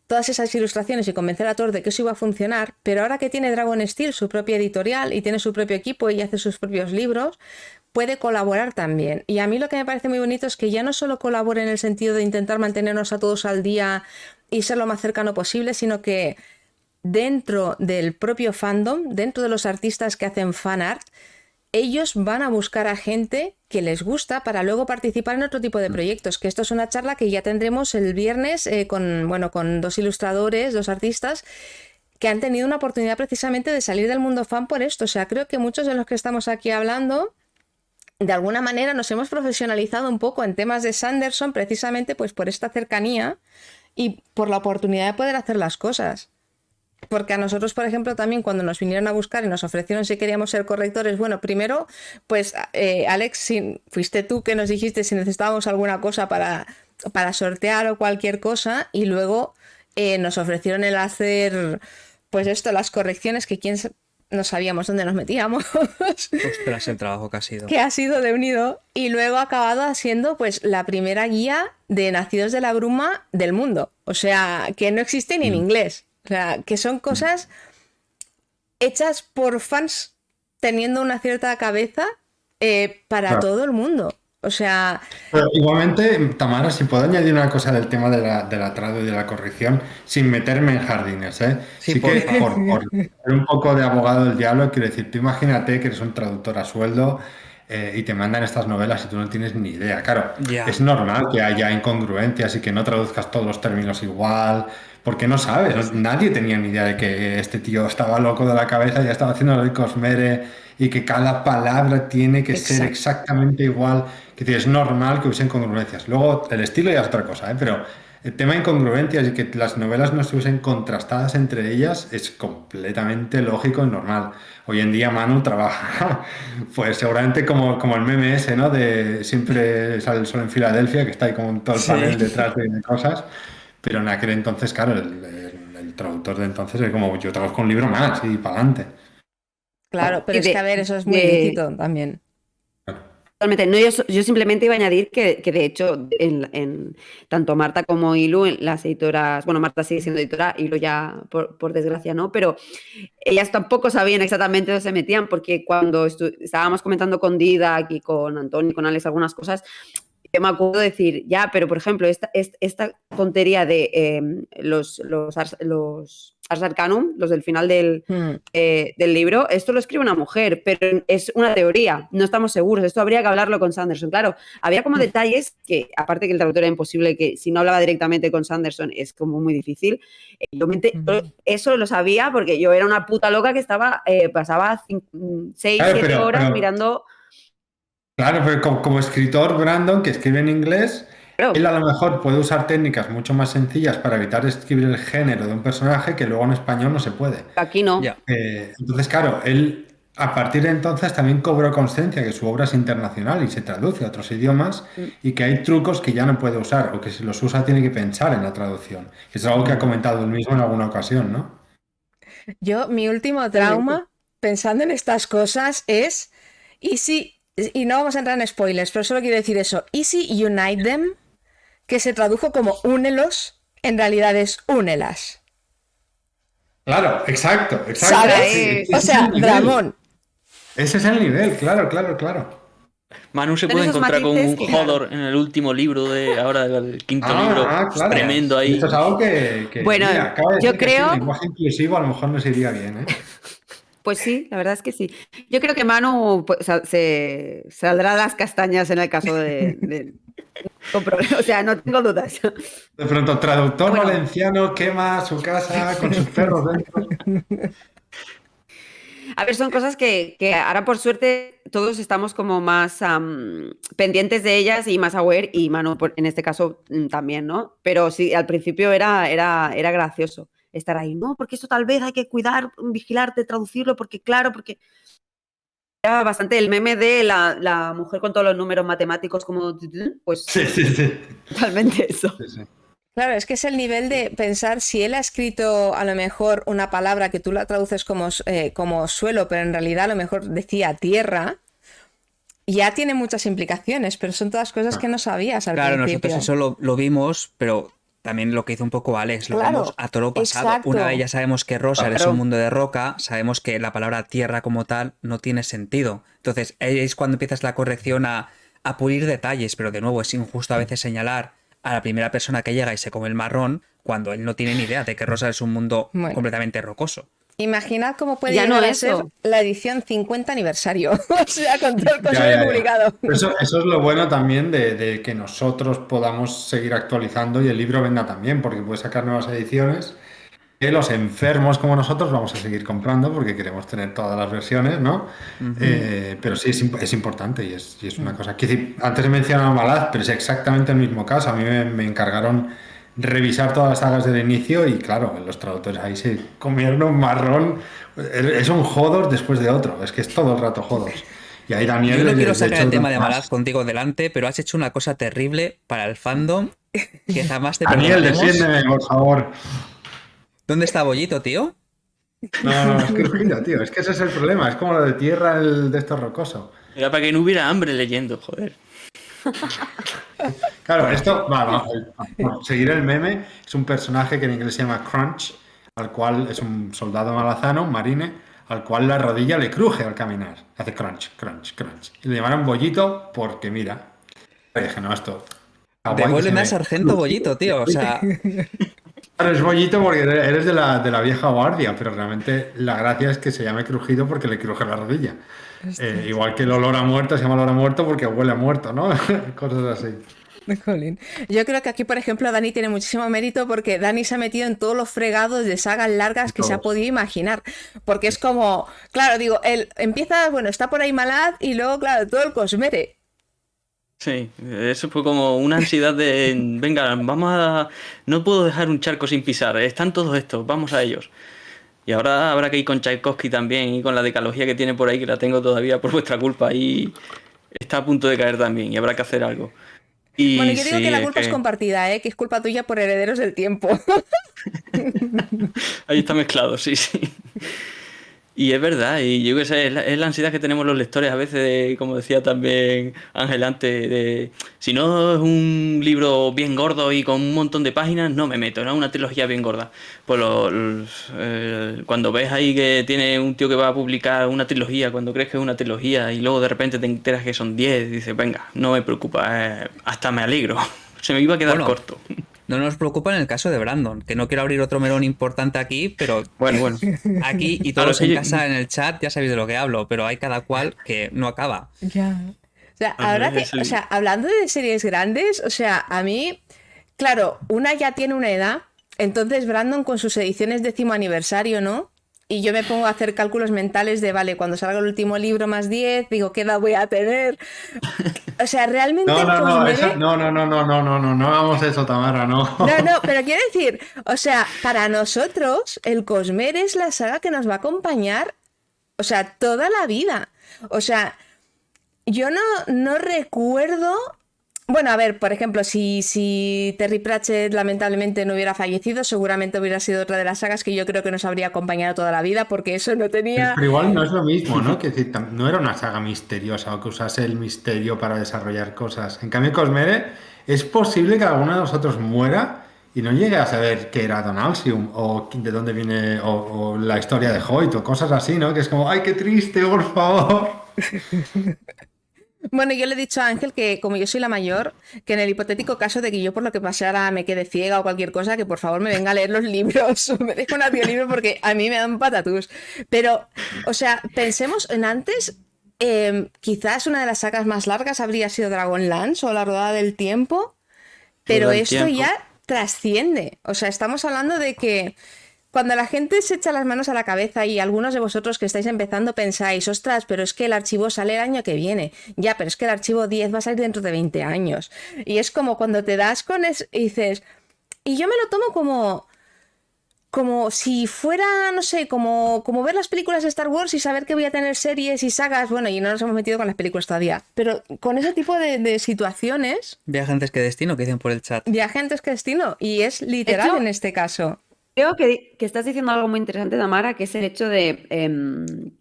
todas esas ilustraciones y convencer a todos de que eso iba a funcionar, pero ahora que tiene Dragon Steel su propia editorial y tiene su propio equipo y hace sus propios libros, puede colaborar también. Y a mí lo que me parece muy bonito es que ya no solo colabore en el sentido de intentar mantenernos a todos al día y ser lo más cercano posible, sino que dentro del propio fandom, dentro de los artistas que hacen fan art, ellos van a buscar a gente que les gusta para luego participar en otro tipo de proyectos, que esto es una charla que ya tendremos el viernes con 2 ilustradores, 2 artistas que han tenido una oportunidad precisamente de salir del mundo fan por esto. O sea, creo que muchos de los que estamos aquí hablando, de alguna manera nos hemos profesionalizado un poco en temas de Sanderson precisamente pues por esta cercanía y por la oportunidad de poder hacer las cosas. Porque a nosotros, por ejemplo, también cuando nos vinieron a buscar y nos ofrecieron si queríamos ser correctores, bueno, primero, pues Alex, fuiste tú que nos dijiste si necesitábamos alguna cosa para sortear o cualquier cosa, y luego nos ofrecieron el hacer, pues esto, las correcciones, que no sabíamos dónde nos metíamos. Ostras, el trabajo que ha sido. Que ha sido de unido, y luego ha acabado siendo pues la primera guía de Nacidos de la Bruma del mundo. O sea, que no existe ni en inglés. O sea, que son cosas hechas por fans teniendo una cierta cabeza para Claro. todo el mundo. O sea, Pero igualmente, Tamara, si puedo añadir una cosa del tema de la trado y de la corrección, sin meterme en jardines, ¿eh? Sí, Sí que porfa. por ser un poco de abogado del diablo, quiero decir, tú imagínate que eres un traductor a sueldo y te mandan estas novelas y tú no tienes ni idea. Claro, Ya. es normal que haya incongruencias y que no traduzcas todos los términos igual, porque no sabes, nadie tenía ni idea de que este tío estaba loco de la cabeza y ya estaba haciendo lo de Cosmere y que cada palabra tiene que ser exacto. exactamente igual. Que es normal que hubiesen incongruencias. Luego, el estilo ya es otra cosa, ¿eh? Pero el tema de incongruencias y que las novelas no estuviesen contrastadas entre ellas es completamente lógico y normal. Hoy en día Manu trabaja, pues seguramente como el meme ese, ¿no? De siempre sale el sol en Filadelfia, que está ahí como todo el Sí. panel detrás de cosas. Pero en aquel entonces, claro, el traductor de entonces es como yo traduzco un libro más y para adelante. Claro, pero Y es que a ver, eso es muy lícito también. Totalmente. No, yo simplemente iba a añadir que de hecho en tanto Marta como Ilu, en las editoras, bueno, Marta sigue siendo editora, Ilu ya por desgracia no, pero ellas tampoco sabían exactamente dónde se metían, porque cuando estábamos comentando con Didac y con Antonio y con Alex algunas cosas, yo me acuerdo de decir, ya, pero por ejemplo, esta tontería de los Ars Arcanum, los del final del libro, esto lo escribe una mujer, pero es una teoría, no estamos seguros, esto habría que hablarlo con Sanderson. Claro, había como detalles que, aparte que el traductor era imposible, que si no hablaba directamente con Sanderson es como muy difícil. Eso lo sabía porque yo era una puta loca que pasaba 6, 7 horas mirando. Claro, pero como escritor, Brandon, que escribe en inglés, Claro. él a lo mejor puede usar técnicas mucho más sencillas para evitar escribir el género de un personaje que luego en español no se puede. Aquí no. Ya. Entonces, claro, él a partir de entonces también cobró conciencia que su obra es internacional y se traduce a otros idiomas y que hay trucos que ya no puede usar o que si los usa tiene que pensar en la traducción. Que es algo que ha comentado él mismo en alguna ocasión, ¿no? Yo, mi último trauma pensando en estas cosas es, ¿y si, y no vamos a entrar en spoilers, pero solo quiero decir eso, Easy Unite Them, que se tradujo como únelos, en realidad es únelas. Claro, exacto. ¿Sabes? Sí, O sea, Dramón. Ese es el nivel, claro. Manu se Son puede esos encontrar con matices un que, claro. Hodor en el último libro de ahora, el quinto libro, Claro. tremendo ahí. Esto es algo que Bueno, mira, acaba de yo decir que sí, creo... el lenguaje inclusivo a lo mejor nos iría bien, ¿eh? Pues sí, la verdad es que sí. Yo creo que Manu pues, se saldrá las castañas en el caso de... O sea, no tengo dudas. De pronto, traductor Bueno. valenciano quema su casa con sus perros dentro. A ver, son cosas que ahora por suerte todos estamos como más pendientes de ellas y más aware, y Manu en este caso también, ¿no? Pero sí, al principio era gracioso estar ahí, no, porque esto tal vez hay que cuidar, vigilarte, traducirlo, porque claro, porque era bastante el meme de la mujer con todos los números matemáticos como, pues Sí. totalmente eso. Sí. Claro, es que es el nivel de pensar si él ha escrito a lo mejor una palabra que tú la traduces como suelo, pero en realidad a lo mejor decía tierra, ya tiene muchas implicaciones, pero son todas cosas que no sabías al Claro, principio. nosotros eso lo vimos, pero también lo que hizo un poco Alex, lo Claro, vemos a toro pasado. exacto. Una vez ya sabemos que Rosar es Claro. un mundo de roca, sabemos que la palabra tierra como tal no tiene sentido. Entonces es cuando empiezas la corrección a pulir detalles, pero de nuevo es injusto a veces señalar a la primera persona que llega y se come el marrón cuando él no tiene ni idea de que Rosar es un mundo Bueno. completamente rocoso. Imaginad cómo puede Ya llegar no a eso. ser la edición 50 aniversario. O sea, con todo el cosmere Ya. publicado. Eso es lo bueno también de que nosotros podamos seguir actualizando y el libro venda también, porque puede sacar nuevas ediciones que los enfermos como nosotros vamos a seguir comprando porque queremos tener todas las versiones, ¿no? Pero sí, es importante y es una cosa. Quiero decir, antes he mencionado Malaz, pero es exactamente el mismo caso. A mí me encargaron revisar todas las sagas del inicio y claro, los traductores ahí se comieron un marrón. Es un Hodor después de otro, es que es todo el rato Hodor. Y ahí Daniel... Yo no quiero de sacar hecho, el tema de más. Malaz contigo delante, pero has hecho una cosa terrible para el fandom que jamás te Daniel, perdonaremos. defiéndeme, por favor. ¿Dónde está Bollito, tío? No, es crujido, tío. Es que ese es el problema. Es como lo de tierra de esto rocoso. Era para que no hubiera hambre leyendo, joder. Claro, esto, por seguir el meme, es un personaje que en inglés se llama Crunch, al cual es un soldado malazano, un marine, al cual la rodilla le cruje al caminar. Hace crunch. Y le llamaron Bollito porque, mira, y dije, no, esto... Devuélveme a Sargento Bollito, tío. O sea, Claro, es Bollito porque eres de la vieja guardia, pero realmente la gracia es que se llame crujido porque le cruje la rodilla. Igual que el olor a muerto se llama olor a muerto porque huele a muerto, ¿no? Cosas así. Jolín. Yo creo que aquí, por ejemplo, Dani tiene muchísimo mérito porque Dani se ha metido en todos los fregados de sagas largas que se ha podido imaginar. Porque es como, claro, digo, él empieza, bueno, está por ahí Malad y luego, claro, todo el cosmere. Sí, eso fue como una ansiedad de, venga, no puedo dejar un charco sin pisar, están todos estos, vamos a ellos. Y ahora habrá que ir con Tchaikovsky también y con la decalogía que tiene por ahí, que la tengo todavía por vuestra culpa y está a punto de caer también y habrá que hacer algo. Y Bueno, yo digo sí, que la culpa es compartida, que es culpa tuya por herederos del tiempo. Ahí está mezclado, sí. Y es verdad, y yo qué sé, es la ansiedad que tenemos los lectores a veces, como decía también Ángel antes, de si no es un libro bien gordo y con un montón de páginas, no me meto, no es una trilogía bien gorda. Pues cuando ves ahí que tiene un tío que va a publicar una trilogía, cuando crees que es una trilogía y luego de repente te enteras que son 10, dices, venga, no me preocupa, hasta me alegro, se me iba a quedar corto. No nos preocupa en el caso de Brandon, que no quiero abrir otro melón importante aquí, pero bueno. Aquí y todos en casa en el chat ya sabéis de lo que hablo, pero hay cada cual que no acaba. Ya. O sea, ahora que, o sea, hablando de series grandes, o sea, a mí, claro, una ya tiene una edad, entonces Brandon con sus ediciones 10º aniversario, ¿no? Y yo me pongo a hacer cálculos mentales de, vale, cuando salga el último libro más 10, digo, ¿qué edad voy a tener? O sea, realmente... No hagamos eso, Tamara, no. No, pero quiero decir, o sea, para nosotros el Cosmere es la saga que nos va a acompañar, o sea, toda la vida. O sea, yo no recuerdo Bueno, a ver, por ejemplo, si Terry Pratchett lamentablemente no hubiera fallecido, seguramente hubiera sido otra de las sagas que yo creo que nos habría acompañado toda la vida, porque eso no tenía... Pero igual no es lo mismo, ¿no? Que decir, no era una saga misteriosa o que usase el misterio para desarrollar cosas. En cambio, Cosmere, es posible que alguno de nosotros muera y no llegue a saber qué era Don Alcium o de dónde viene o la historia de Hoyt o cosas así, ¿no? Que es como, ¡ay, qué triste, por favor! Bueno, yo le he dicho a Ángel que como yo soy la mayor, que en el hipotético caso de que yo por lo que pasara me quede ciega o cualquier cosa, que por favor me venga a leer los libros o me deje un audiolibro porque a mí me dan patatús. Pero, o sea, pensemos en antes, quizás una de las sagas más largas habría sido Dragonlance o La Rueda del Tiempo, pero Rueda del esto Tiempo. ya trasciende. O sea, estamos hablando de que cuando la gente se echa las manos a la cabeza y algunos de vosotros que estáis empezando pensáis, ostras, pero es que el archivo sale el año que viene. Ya, pero es que el archivo 10 va a salir dentro de 20 años. Y es como cuando te das con eso y dices, y yo me lo tomo como si fuera, no sé, como ver las películas de Star Wars y saber que voy a tener series y sagas. Bueno, y no nos hemos metido con las películas todavía. Pero con ese tipo de situaciones, Viajantes que destino, que dicen por el chat. viajantes que destino. Y es literal hecho, en este caso. Creo que estás diciendo algo muy interesante, Tamara, que es el hecho de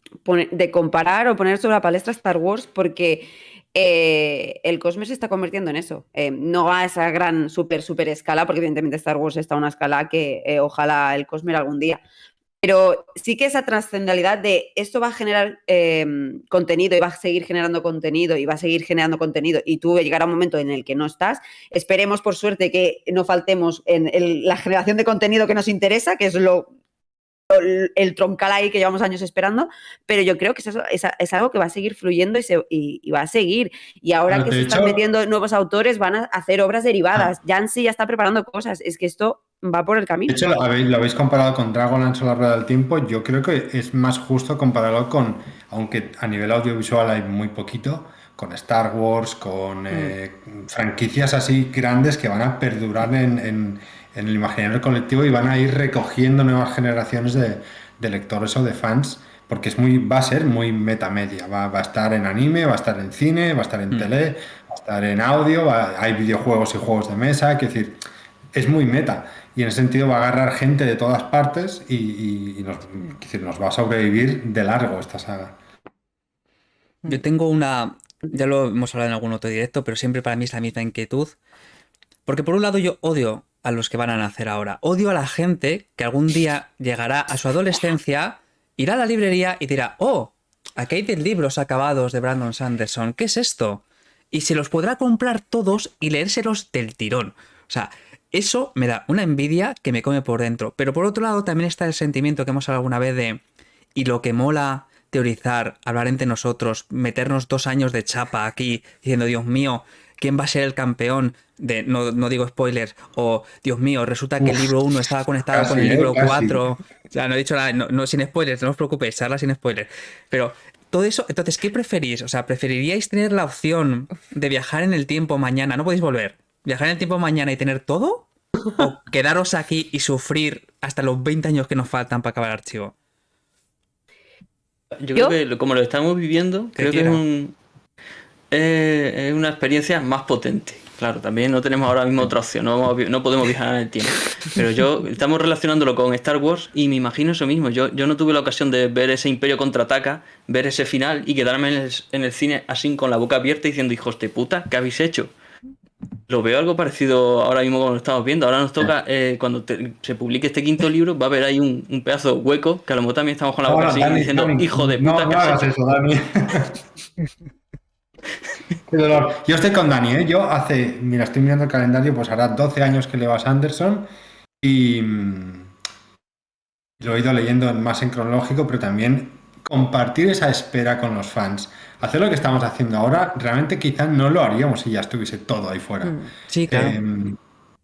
comparar o poner sobre la palestra Star Wars, porque el Cosmere se está convirtiendo en eso. No a esa gran super escala, porque evidentemente Star Wars está a una escala que ojalá el Cosmere algún día. Pero sí que esa trascendentalidad de esto va a generar contenido y va a seguir generando contenido y va a seguir generando contenido y tú llegará un momento en el que no estás. Esperemos, por suerte, que no faltemos en la generación de contenido que nos interesa, que es el troncal ahí que llevamos años esperando, pero yo creo que es algo que va a seguir fluyendo y va a seguir. Y ahora que De se están hecho, metiendo nuevos autores, van a hacer obras derivadas. Jansi ya está preparando cosas. Es que esto va por el de camino. hecho, lo habéis comparado con Dragonlance o La Rueda del Tiempo. Yo creo que es más justo compararlo con, aunque a nivel audiovisual hay muy poquito, con Star Wars, con franquicias así grandes que van a perdurar en el imaginario colectivo y van a ir recogiendo nuevas generaciones de lectores o de fans, porque va a ser muy metamedia. Va a estar en anime, va a estar en cine, va a estar en tele, va a estar en audio, hay videojuegos y juegos de mesa, es decir, es muy meta. Y en ese sentido va a agarrar gente de todas partes y nos va a sobrevivir de largo esta saga. Yo tengo ya lo hemos hablado en algún otro directo, pero siempre para mí es la misma inquietud. Porque por un lado yo odio a los que van a nacer ahora. Odio a la gente que algún día llegará a su adolescencia, irá a la librería y dirá, oh, aquí hay 10 libros acabados de Brandon Sanderson, ¿qué es esto? Y se los podrá comprar todos y leérselos del tirón. O sea, eso me da una envidia que me come por dentro. Pero por otro lado también está el sentimiento que hemos hablado alguna vez de, y lo que mola teorizar, hablar entre nosotros, meternos 2 años de chapa aquí, diciendo, Dios mío, ¿quién va a ser el campeón? No digo spoilers, o Dios mío, resulta que el libro 1 estaba conectado con el libro 4. O sea, no he dicho nada, no, sin spoilers, no os preocupéis, charla sin spoilers. Pero todo eso, entonces, ¿qué preferís? O sea, ¿preferiríais tener la opción de viajar en el tiempo mañana? No podéis volver. ¿Viajar en el tiempo mañana y tener todo? ¿O quedaros aquí y sufrir hasta los 20 años que nos faltan para acabar el archivo? Yo creo que como lo estamos viviendo, creo que es una experiencia más potente. Claro, también no tenemos ahora mismo otra opción, no podemos viajar en el tiempo. Pero estamos relacionándolo con Star Wars y me imagino eso mismo. Yo no tuve la ocasión de ver ese Imperio contraataca, ver ese final y quedarme en el cine así con la boca abierta diciendo, hijos de puta, ¿qué habéis hecho? Lo veo algo parecido ahora mismo como lo estamos viendo. Ahora nos toca, cuando se publique este 5.º libro, va a haber ahí un pedazo hueco, que a lo mejor también estamos con la boca así diciendo, Dani, hijo de puta, no hagas eso, Dani. Qué dolor. Yo estoy con Dani, ¿eh? Mira, estoy mirando el calendario, pues hará 12 años que leo a Sanderson y lo he ido leyendo más en cronológico, pero también compartir esa espera con los fans. Hacer lo que estamos haciendo ahora, realmente quizás no lo haríamos si ya estuviese todo ahí fuera. Sí, claro.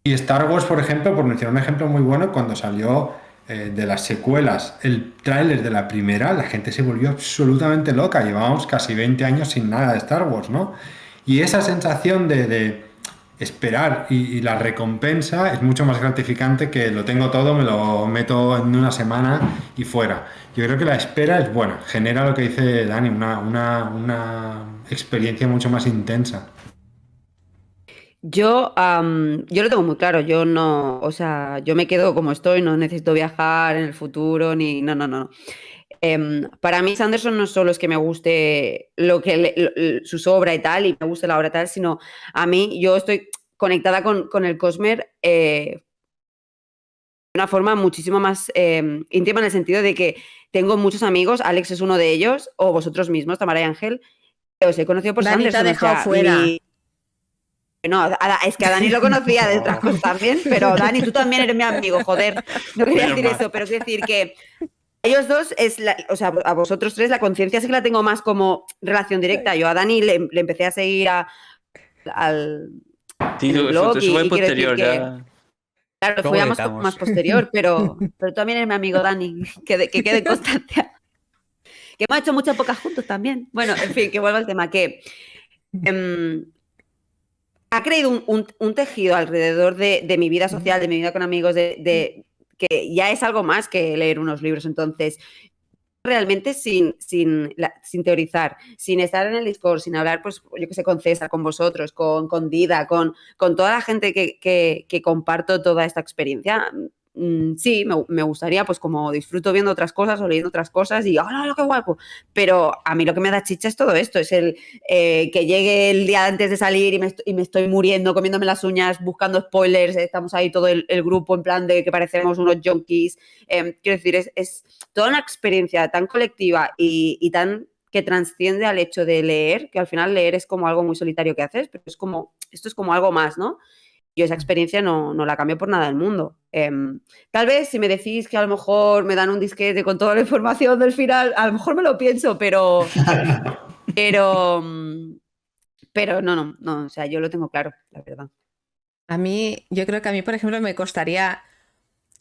Y Star Wars, por ejemplo, por mencionar un ejemplo muy bueno, cuando salió de las secuelas el tráiler de la primera, la gente se volvió absolutamente loca. Llevábamos casi 20 años sin nada de Star Wars, ¿no? Y esa sensación de esperar y la recompensa es mucho más gratificante que lo tengo todo, me lo meto en una semana y fuera. Yo creo que la espera es buena, genera lo que dice Dani, una experiencia mucho más intensa. Yo lo tengo muy claro, yo no, o sea, yo me quedo como estoy, no necesito viajar en el futuro, ni, no, no, no. Para mí Sanderson no solo es que me guste su obra y tal, y me guste la obra y tal, sino a mí, yo estoy conectada con el Cosmer de una forma muchísimo más íntima, en el sentido de que tengo muchos amigos, Alex es uno de ellos, o vosotros mismos, Tamara y Ángel, que os he conocido por Dani te ha Sanderson, o dejado sea, fuera. no, es que a Dani lo conocía de otras cosas también, pero Dani, tú también eres mi amigo, joder. No quería Menos decir mal. eso, pero quiero decir que ellos dos, o sea, a vosotros tres, la conciencia sí que la tengo más como relación directa. Yo a Dani le empecé a seguir Sí, en el eso, blog eso fue y quiero decir posterior, que, ya. claro, Luego fue ya más editamos. posterior, pero también eres mi amigo Dani, que quede constancia. Que hemos hecho muchas pocas juntos también. Bueno, en fin, que vuelva al tema, que ha creado un tejido alrededor de mi vida social, de mi vida con amigos, que ya es algo más que leer unos libros. Entonces, realmente sin teorizar, sin estar en el Discord, sin hablar, pues yo que sé, con César, con vosotros, con Dida, con toda la gente que comparto toda esta experiencia, sí, me gustaría, pues como disfruto viendo otras cosas o leyendo otras cosas y ¡hola, qué guapo! Pero a mí lo que me da chicha es todo esto, es el que llegue el día antes de salir y me estoy muriendo, comiéndome las uñas, buscando spoilers, estamos ahí todo el grupo en plan de que parecemos unos junkies. Quiero decir, es toda una experiencia tan colectiva y tan que transciende al hecho de leer, que al final leer es como algo muy solitario que haces, pero esto es como algo más, ¿no? Yo esa experiencia no la cambio por nada del mundo. Tal vez si me decís que a lo mejor me dan un disquete con toda la información del final, a lo mejor me lo pienso, pero, pero no, o sea, yo lo tengo claro, la verdad. A mí, yo creo que a mí, por ejemplo, me costaría,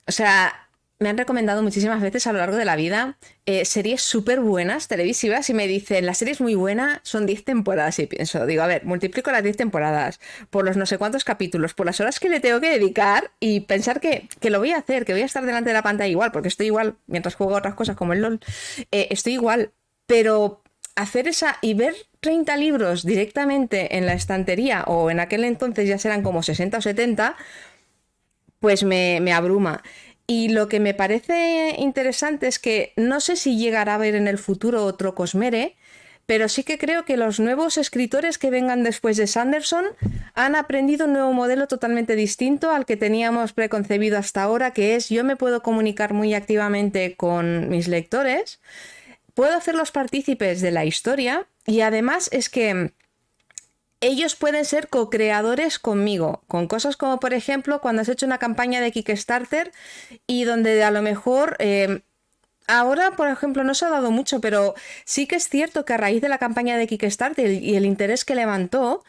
o sea, me han recomendado muchísimas veces a lo largo de la vida series súper buenas, televisivas, y me dicen, la serie es muy buena, son 10 temporadas, y pienso, digo, a ver, multiplico las 10 temporadas por los no sé cuántos capítulos, por las horas que le tengo que dedicar, y pensar que lo voy a hacer, que voy a estar delante de la pantalla igual, porque estoy igual, mientras juego a otras cosas como el LOL, estoy igual, pero hacer esa y ver 30 libros directamente en la estantería, o en aquel entonces ya serán como 60 o 70, pues me abruma. Y lo que me parece interesante es que no sé si llegará a haber en el futuro otro Cosmere, pero sí que creo que los nuevos escritores que vengan después de Sanderson han aprendido un nuevo modelo totalmente distinto al que teníamos preconcebido hasta ahora, que es yo me puedo comunicar muy activamente con mis lectores, puedo hacerlos partícipes de la historia y además es que ellos pueden ser co-creadores conmigo, con cosas como por ejemplo cuando has hecho una campaña de Kickstarter y donde a lo mejor ahora por ejemplo no se ha dado mucho, pero sí que es cierto que a raíz de la campaña de Kickstarter y el interés que levantó,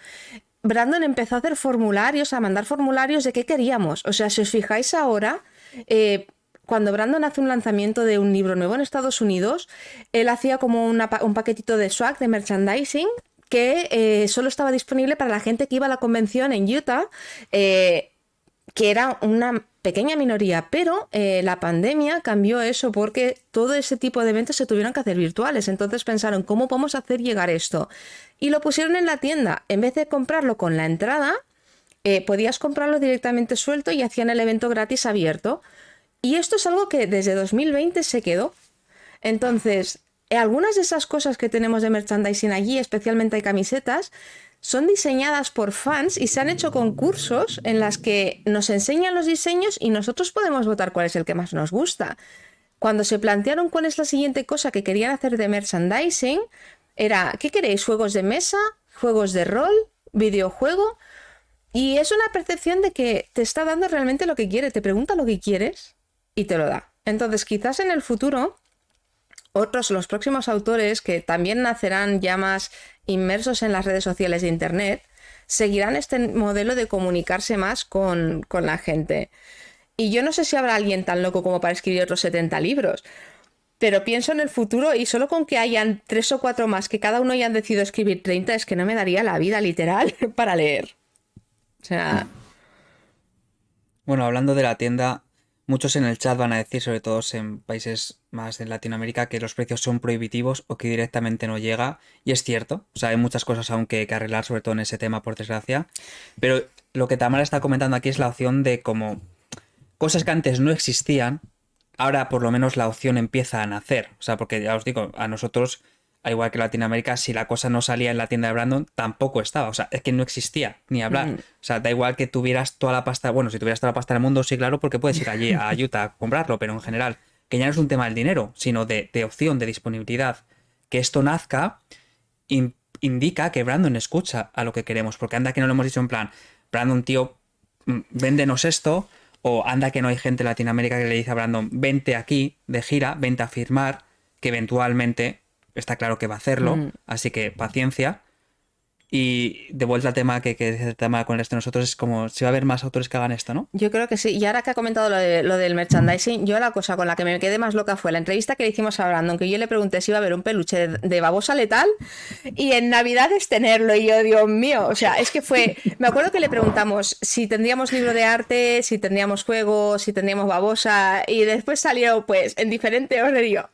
Brandon empezó a hacer formularios, a mandar formularios de qué queríamos. O sea, si os fijáis ahora, cuando Brandon hace un lanzamiento de un libro nuevo en Estados Unidos, él hacía como un paquetito de swag, de merchandising, que solo estaba disponible para la gente que iba a la convención en Utah, que era una pequeña minoría, pero la pandemia cambió eso porque todo ese tipo de eventos se tuvieron que hacer virtuales. Entonces pensaron, ¿cómo podemos hacer llegar esto? Y lo pusieron en la tienda. En vez de comprarlo con la entrada, podías comprarlo directamente suelto y hacían el evento gratis abierto. Y esto es algo que desde 2020 se quedó. Entonces, algunas de esas cosas que tenemos de merchandising allí, especialmente hay camisetas, son diseñadas por fans y se han hecho concursos en las que nos enseñan los diseños y nosotros podemos votar cuál es el que más nos gusta. Cuando se plantearon cuál es la siguiente cosa que querían hacer de merchandising, era, ¿qué queréis? ¿Juegos de mesa? ¿Juegos de rol? ¿Videojuego? Y es una percepción de que te está dando realmente lo que quiere, te pregunta lo que quieres y te lo da. Entonces, quizás en el futuro los próximos autores que también nacerán ya más inmersos en las redes sociales de internet, seguirán este modelo de comunicarse más con la gente. Y yo no sé si habrá alguien tan loco como para escribir otros 70 libros, pero pienso en el futuro y solo con que hayan 3 o 4 más que cada uno hayan decidido escribir 30 es que no me daría la vida literal para leer. O sea, Bueno, hablando de la tienda, muchos en el chat van a decir, sobre todo en países más de Latinoamérica, que los precios son prohibitivos o que directamente no llega. Y es cierto, o sea, hay muchas cosas aún que arreglar, sobre todo en ese tema, por desgracia. Pero lo que Tamara está comentando aquí es la opción de como cosas que antes no existían, ahora por lo menos la opción empieza a nacer. O sea, porque ya os digo, a nosotros, al igual que Latinoamérica, si la cosa no salía en la tienda de Brandon, tampoco estaba. O sea, es que no existía ni hablar. O sea, da igual que tuvieras toda la pasta. Bueno, si tuvieras toda la pasta del mundo, sí, claro, porque puedes ir allí a Utah a comprarlo, pero en general, que ya no es un tema del dinero, sino de opción, de disponibilidad. Que esto nazca indica que Brandon escucha a lo que queremos, porque anda que no lo hemos dicho en plan, Brandon, tío, véndenos esto, o anda que no hay gente en Latinoamérica que le dice a Brandon, vente aquí de gira, vente a firmar, que eventualmente está claro que va a hacerlo, así que paciencia. Y de vuelta al tema que el tema con el resto de nosotros es como si va a haber más autores que hagan esto, ¿no? Yo creo que sí. Y ahora que ha comentado lo del merchandising, yo la cosa con la que me quedé más loca fue la entrevista que le hicimos a Brandon, que yo le pregunté si iba a haber un peluche de babosa letal y en Navidades tenerlo. Y yo, Dios mío, o sea, es que fue... Me acuerdo que le preguntamos si tendríamos libro de arte, si tendríamos juegos, si tendríamos babosa, y después salió pues en diferente orden y yo...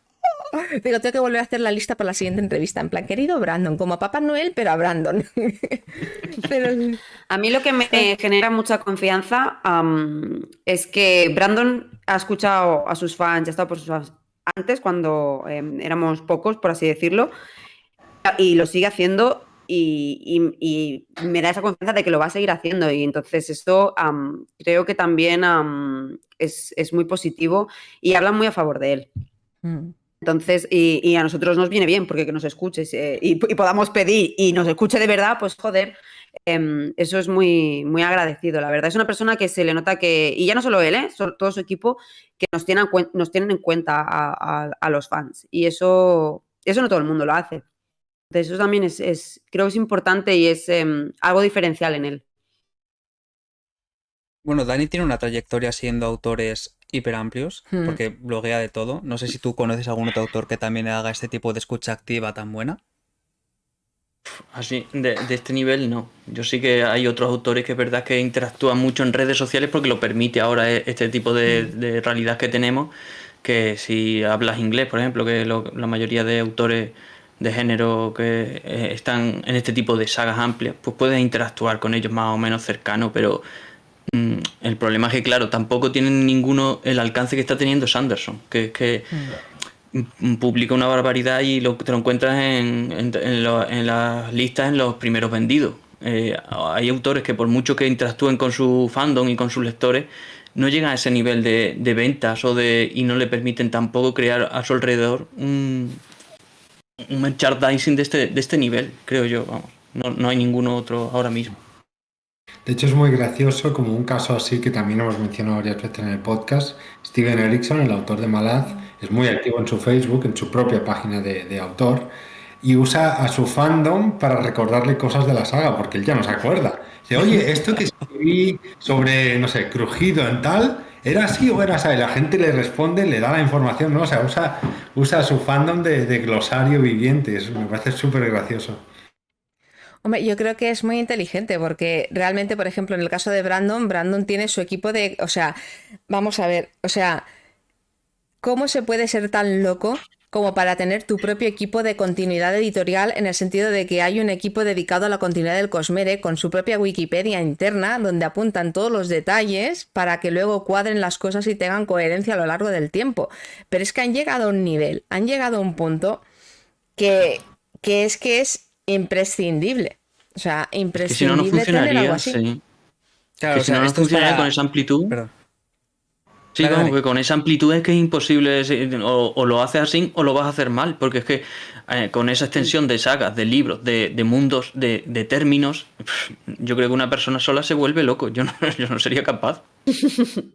Digo, tengo que volver a hacer la lista para la siguiente entrevista. En plan, querido Brandon, como a Papá Noel, pero a Brandon. Pero... A mí lo que me genera mucha confianza es que Brandon ha escuchado a sus fans, ya ha estado por sus fans antes, cuando éramos pocos, por así decirlo, y lo sigue haciendo y me da esa confianza de que lo va a seguir haciendo. Y entonces esto creo que también es muy positivo y hablan muy a favor de él. Entonces, y a nosotros nos viene bien porque que nos escuches y podamos pedir y nos escuche de verdad, pues joder, eso es muy, muy agradecido, la verdad. Es una persona que se le nota que, y ya no solo él, todo su equipo, que nos tienen en cuenta a los fans. Y eso no todo el mundo lo hace. Entonces, eso también creo que es importante y es algo diferencial en él. Bueno, Dani tiene una trayectoria siendo autores hiper amplios, porque bloguea de todo. No sé si tú conoces algún otro autor que también haga este tipo de escucha activa tan buena. Así, de este nivel no. Yo sí que hay otros autores que es verdad que interactúan mucho en redes sociales porque lo permite ahora este tipo de realidad que tenemos, que si hablas inglés, por ejemplo, que la mayoría de autores de género que están en este tipo de sagas amplias, pues puedes interactuar con ellos más o menos cercano, pero el problema es que, claro, tampoco tienen ninguno el alcance que está teniendo Sanderson, que es que publica una barbaridad y te lo encuentras en las listas en los primeros vendidos. Hay autores que por mucho que interactúen con su fandom y con sus lectores, no llegan a ese nivel de ventas y no le permiten tampoco crear a su alrededor un merchandising de este nivel, creo yo. Vamos, no hay ninguno otro ahora mismo. De hecho, es muy gracioso, como un caso así que también hemos mencionado varias veces en el podcast. Steven Erikson, el autor de Malaz, es muy activo en su Facebook, en su propia página de autor, y usa a su fandom para recordarle cosas de la saga, porque él ya no se acuerda. Dice, oye, esto que escribí sobre, no sé, Crujido en tal, ¿era así o era así? Y la gente le responde, le da la información, ¿no? O sea, usa a su fandom de glosario viviente. Eso me parece súper gracioso. Hombre, yo creo que es muy inteligente porque realmente, por ejemplo, en el caso de Brandon tiene su equipo de... O sea, vamos a ver, o sea, ¿cómo se puede ser tan loco como para tener tu propio equipo de continuidad editorial en el sentido de que hay un equipo dedicado a la continuidad del Cosmere con su propia Wikipedia interna donde apuntan todos los detalles para que luego cuadren las cosas y tengan coherencia a lo largo del tiempo? Pero es que han llegado a un nivel, han llegado a un punto que es imprescindible. O sea, imprescindible que si no, no tener algo funcionaría, así. sí. Claro, Que o si no, sea, no esto es funcionaría para... con esa amplitud. Perdón. Sí, Dale, vamos, dale. que con esa amplitud es que es imposible, o lo haces así o lo vas a hacer mal, porque es que con esa extensión de sagas, de libros, de mundos, de términos, yo creo que una persona sola se vuelve loco, yo no sería capaz.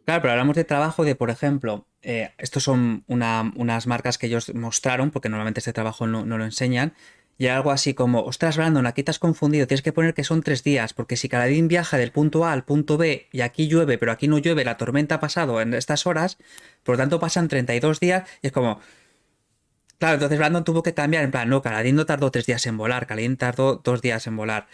Claro, pero hablamos de trabajo de, por ejemplo, estos son unas marcas que ellos mostraron, porque normalmente este trabajo no lo enseñan, y era algo así como, ostras, Brandon, aquí te has confundido, tienes que poner que son 3 días, porque si Kaladin viaja del punto A al punto B y aquí llueve, pero aquí no llueve, la tormenta ha pasado en estas horas, por lo tanto pasan 32 días, y es como... Claro, entonces Brandon tuvo que cambiar, en plan, no, Kaladin no tardó 3 días en volar, Kaladin tardó 2 días en volar.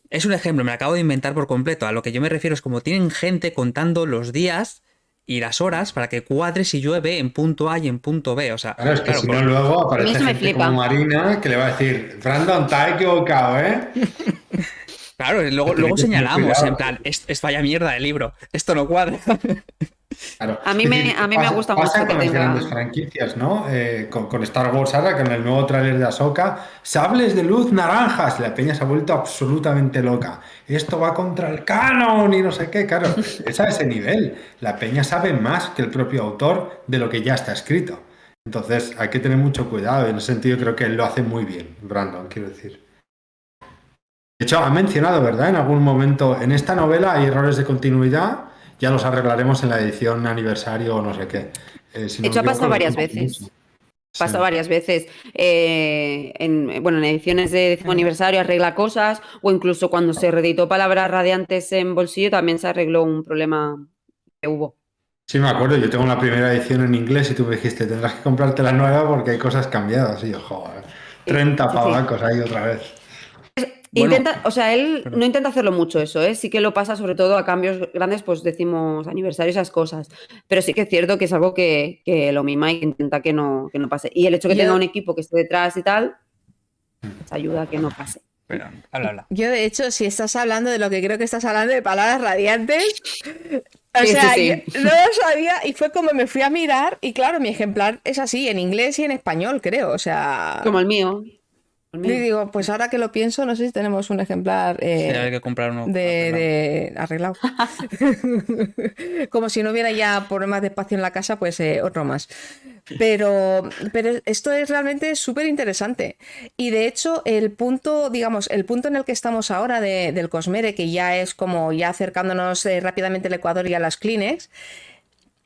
Es un ejemplo, me lo acabo de inventar por completo. A lo que yo me refiero es como tienen gente contando los días y las horas para que cuadre si llueve en punto A y en punto B. O sea, Claro, es que claro, si no luego aparece eso me gente flipa. como Marina que le va a decir, Brandon, te has equivocado, ¿eh? Claro, luego Tenéis que tener señalamos, cuidado. en plan, es vaya mierda de libro, esto no cuadra. Claro. A mí Es me- decir, a mí me gusta pasa mucho que con las tenga- grandes franquicias, ¿no? Con Star Wars ahora, con el nuevo tráiler de Ahsoka, sables de luz naranjas, la peña se ha vuelto absolutamente loca. Esto va contra el canon y no sé qué, claro, es a ese nivel. La peña sabe más que el propio autor de lo que ya está escrito. Entonces hay que tener mucho cuidado y en ese sentido creo que él lo hace muy bien, Brandon, quiero decir. De hecho, ha mencionado, ¿verdad? En algún momento, en esta novela hay errores de continuidad, ya los arreglaremos en la edición aniversario o no sé qué. Si De no hecho, ha me equivoco, pasado lo varias dijo veces. mucho. Pasa Sí. varias veces. En ediciones de 10º aniversario arregla cosas, o incluso cuando se reeditó Palabras Radiantes en bolsillo también se arregló un problema que hubo. Sí, me acuerdo, yo tengo la primera edición en inglés y tú me dijiste, tendrás que comprarte la nueva porque hay cosas cambiadas. Y yo, joder, 30 Sí, sí. pavacos ahí otra vez. Bueno, Intenta, o sea, él perdón. no intenta hacerlo mucho eso, ¿eh? Sí que lo pasa sobre todo a cambios grandes, pues decimos aniversario, esas cosas. Pero sí que es cierto que es algo que lo mima y que intenta que no pase. Y el hecho que Yo- tenga un equipo que esté detrás y tal, pues ayuda a que no pase. Perdón, habla. Yo, de hecho, si estás hablando de lo que creo que estás hablando de palabras radiantes, o Sí, sea, sí, yo sí. no lo sabía y fue como me fui a mirar y claro, mi ejemplar es así, en inglés y en español, creo, o sea... Como el mío. El Y mío. digo, pues ahora que lo pienso, no sé si tenemos un ejemplar Sí, hay que comprar uno de arreglado. Como si no hubiera ya problemas de espacio en la casa, pues otro más. Pero esto es realmente súper interesante. Y de hecho, el punto, digamos, el punto en el que estamos ahora del Cosmere, que ya es como ya acercándonos rápidamente al Ecuador y a las Kleenex,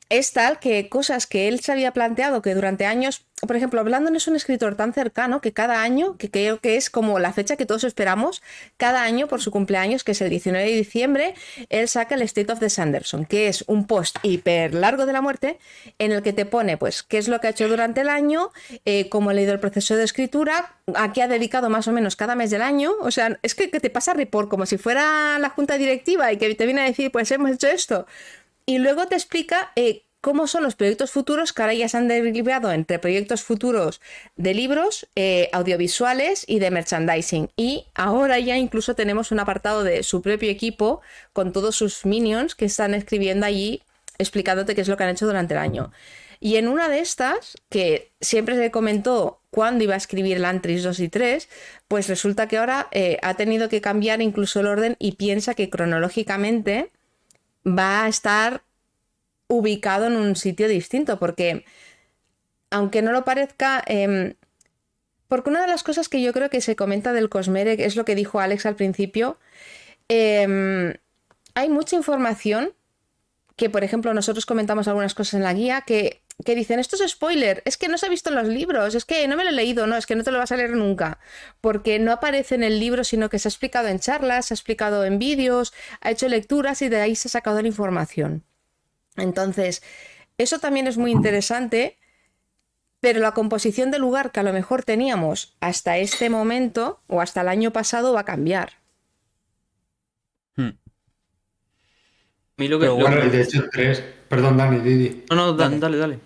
es tal que cosas que él se había planteado que durante años, por ejemplo, Brandon es un escritor tan cercano que cada año, que creo que es como la fecha que todos esperamos, cada año por su cumpleaños, que es el 19 de diciembre, él saca el State of the Sanderson, que es un post hiper largo de la muerte en el que te pone pues qué es lo que ha hecho durante el año, cómo ha leído el proceso de escritura, a qué ha dedicado más o menos cada mes del año. O sea, es que te pasa report como si fuera la junta directiva y que te viene a decir pues hemos hecho esto. Y luego te explica cómo son los proyectos futuros que ahora ya se han derivado entre proyectos futuros de libros, audiovisuales y de merchandising. Y ahora ya incluso tenemos un apartado de su propio equipo con todos sus minions que están escribiendo allí explicándote qué es lo que han hecho durante el año. Y en una de estas, que siempre se comentó cuándo iba a escribir el Antris 2 y 3, pues resulta que ahora ha tenido que cambiar incluso el orden y piensa que cronológicamente va a estar ubicado en un sitio distinto, porque aunque no lo parezca, porque una de las cosas que yo creo que se comenta del Cosmere es lo que dijo Alex al principio, hay mucha información que, por ejemplo, nosotros comentamos algunas cosas en la guía que dicen, esto es spoiler, es que no se ha visto en los libros, es que no me lo he leído, no, es que no te lo vas a leer nunca, porque no aparece en el libro, sino que se ha explicado en charlas, se ha explicado en vídeos, ha hecho lecturas y de ahí se ha sacado la información. Entonces, eso también es muy interesante, pero la composición del lugar que a lo mejor teníamos hasta este momento o hasta el año pasado va a cambiar. Hmm. A mí lo que, Pero lo- Bueno, y de hecho, 3, perdón, Dani, Didi. No, Dale. dale.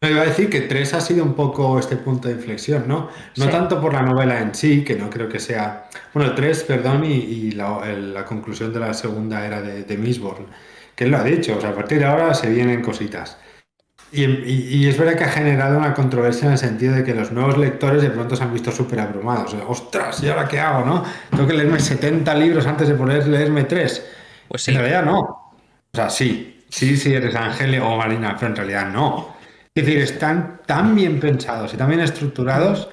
No, iba a decir que 3 ha sido un poco este punto de inflexión, ¿no? No Sí. tanto por la novela en sí, que no creo que sea... Bueno, 3, perdón, y la conclusión de la segunda era de Mistborn, que él lo ha dicho, o sea, a partir de ahora se vienen cositas. Y es verdad que ha generado una controversia en el sentido de que los nuevos lectores de pronto se han visto súper abrumados. ¡Ostras! ¿Y ahora qué hago, no? Tengo que leerme 70 libros antes de poder leerme 3. Pues sí. En realidad no. O sea, sí eres Ángel o Marina, pero en realidad no. Es decir, están tan bien pensados y tan bien estructurados